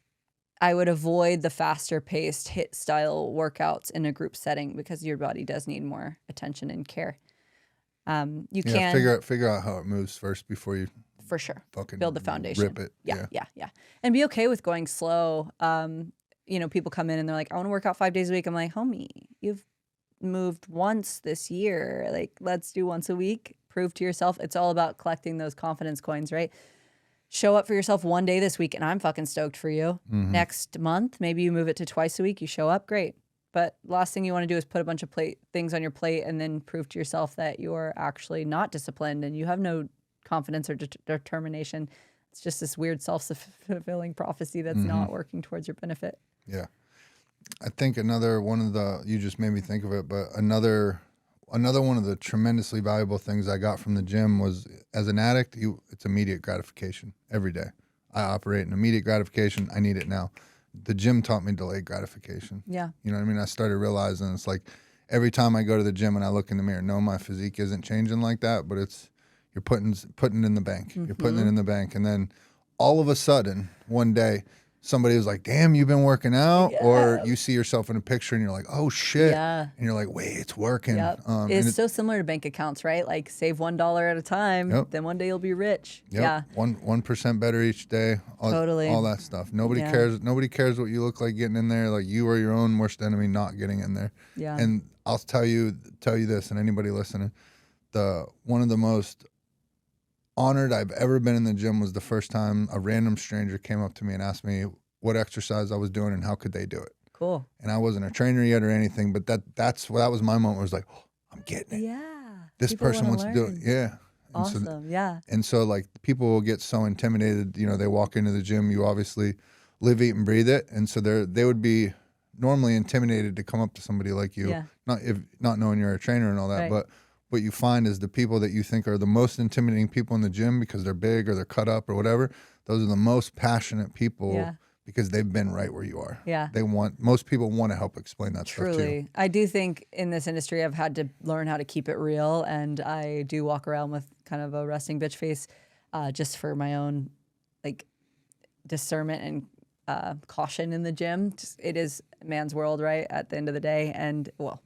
I would avoid the faster paced HIIT style workouts in a group setting because your body does need more attention and care. You can figure out how it moves first before you for sure fucking build the foundation. Rip it. Yeah. And be okay with going slow. People come in and they're like, I want to work out 5 days a week. I'm like, homie, you've moved once this year. Like, let's do once a week. Prove to yourself. It's all about collecting those confidence coins, right? Show up for yourself 1 day this week and I'm fucking stoked for you. Next month, maybe you move it to twice a week. You show up, great. But last thing you want to do is put a bunch of things on your plate and then prove to yourself that you're actually not disciplined and you have no confidence or determination. It's just this weird self-fulfilling prophecy that's not working towards your benefit. Yeah. I think another one of the, you just made me think of it, but another one of the tremendously valuable things I got from the gym was, as an addict, it's immediate gratification every day. I operate in immediate gratification. I need it now. The gym taught me delayed gratification. Yeah. You know what I mean? I started realizing it's like every time I go to the gym and I look in the mirror, no, my physique isn't changing like that, but you're putting it in the bank. You're putting it in the bank. And then all of a sudden, one day, somebody was like, damn, you've been working out? Yeah. Or you see yourself in a picture and you're like, oh shit. Yeah. And you're like, wait, it's working. Yep. It's so similar to bank accounts, right? Like save $1 at a time, then one day you'll be rich. Yep. Yeah. 1% better each day. Totally. All that stuff. Nobody cares. Nobody cares what you look like getting in there. Like, you are your own worst enemy not getting in there. Yeah. And I'll tell you this, and anybody listening, one of the most honored I've ever been in the gym was the first time a random stranger came up to me and asked me what exercise I was doing and how could they do it. Cool. And I wasn't a trainer yet or anything, but that was my moment. Where it was like, oh, I'm getting it. Yeah. This person wants to do it. Yeah. And awesome. Yeah. And so like people will get so intimidated. You know, they walk into the gym. You obviously live, eat, and breathe it, and so they would be normally intimidated to come up to somebody like you, not knowing you're a trainer and all that, but. What you find is the people that you think are the most intimidating people in the gym because they're big or they're cut up or whatever, those are the most passionate people because they've been right where you are. Yeah. Most people want to help explain that stuff to you. Truly. I do think in this industry I've had to learn how to keep it real, and I do walk around with kind of a resting bitch face just for my own like discernment and caution in the gym. It is man's world, right, at the end of the day, and well,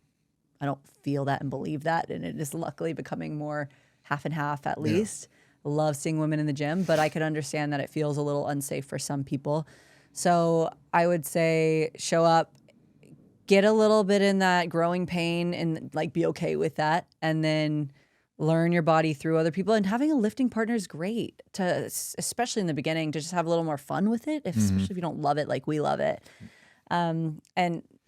I don't feel that and believe that, and it is luckily becoming more half and half at least. Love seeing women in the gym, but I could understand that it feels a little unsafe for some people. So I would say show up, get a little bit in that growing pain and like be okay with that, and then learn your body through other people. And having a lifting partner is great, especially in the beginning, to just have a little more fun with it, especially if you don't love it like we love it. And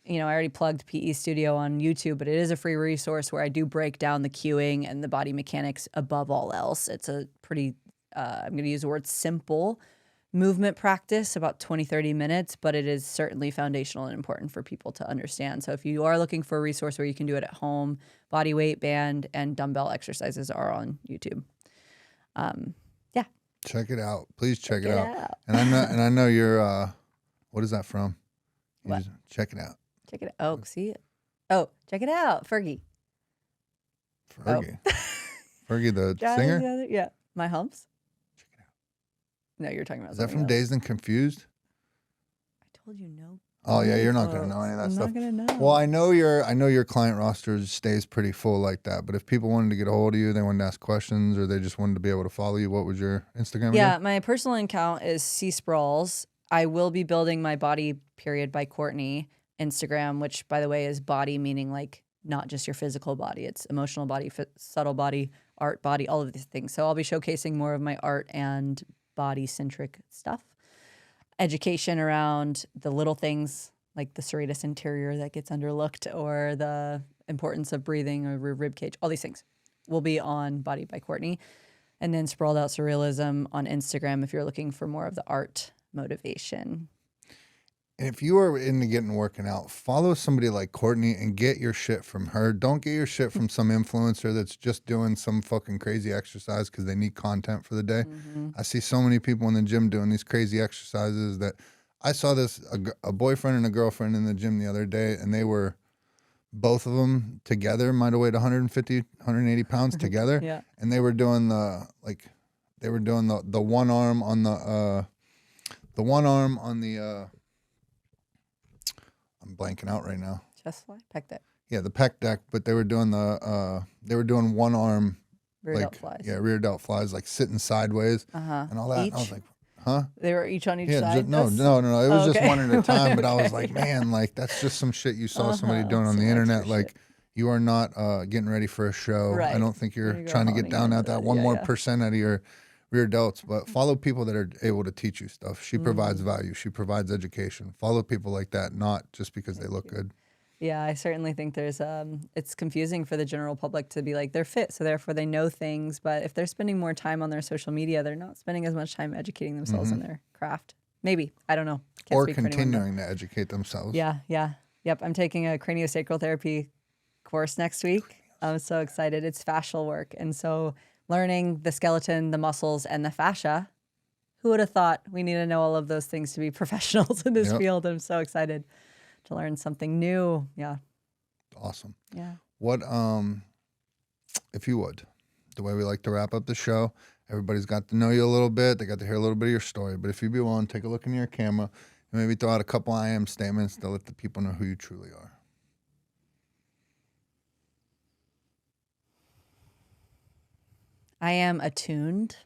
I already plugged PE Studio on YouTube, but it is a free resource where I do break down the cueing and the body mechanics above all else. It's a pretty, I'm going to use the word simple movement practice, about 20, 30 minutes, but it is certainly foundational and important for people to understand. So if you are looking for a resource where you can do it at home, body weight, band, and dumbbell exercises are on YouTube. Check it out. Please check it out. And I know you're, what is that from? Check it out. Check it out. Oh, see it. Oh, check it out. Fergie. Fergie. Fergie, the singer? Yeah. My humps. Check it out. No, you're talking about Is that from Dazed and Confused? I told you no. Oh yeah, you're not gonna know any of that stuff. I'm not gonna know. Well, I know your client roster stays pretty full like that. But if people wanted to get a hold of you, they wanted to ask questions, or they just wanted to be able to follow you, what was your Instagram? Yeah, my personal account is C Sprawls. I will be building my Body Period by Courtney Instagram, which by the way is body meaning like not just your physical body. It's emotional body, subtle body, art body, all of these things. So I'll be showcasing more of my art and body-centric stuff. Education around the little things like the serratus interior that gets underlooked, or the importance of breathing, or rib cage, all these things will be on Body by Courtney. And then Sprawled Out Surrealism on Instagram if you're looking for more of the art motivation. And if you are into working out, follow somebody like Courtney and get your shit from her. Don't get your shit from some influencer that's just doing some fucking crazy exercise because they need content for the day. I see so many people in the gym doing these crazy exercises that I saw a boyfriend and a girlfriend in the gym the other day, and they were both of them together might have weighed 150, 180 pounds together. Yeah. And they were doing the one arm on the I'm blanking out right now. Chest fly, pec deck. Yeah, the pec deck, but they were doing one arm Rear delt flies. Yeah, rear delt flies, like sitting sideways and all that. Each? And I was like, huh? They were each on each Yeah, side? no. It was just okay. one at a time. But I was Okay. like, man, like that's just some shit you saw somebody doing on the internet. extra Like shit. you are not getting ready for a show. I Right. don't think you're There you go, trying to get honing down into at that it. one Yeah, more yeah. percent out of your rear delts. But follow people that are able to teach you stuff. She provides value. She provides education. Follow people like that, not just because they look good. Yeah, I certainly think there's it's confusing for the general public to be like they're fit, so therefore they know things. But if they're spending more time on their social media, they're not spending as much time educating themselves in their craft. Maybe. I don't know. Can't Or speak for anyone, but- continuing to educate themselves. Yeah, yeah. Yep. I'm taking a craniosacral therapy course next week. I'm so excited. It's fascial work. And so learning the skeleton, the muscles, and the fascia. Who would have thought we need to know all of those things to be professionals in this Yep. field? I'm so excited to learn something new. Yeah. Awesome. Yeah. What if you would, the way we like to wrap up the show, everybody's got to know you a little bit. They got to hear a little bit of your story. But if you'd be willing, take a look in your camera and maybe throw out a couple I am statements to let the people know who you truly are. I am attuned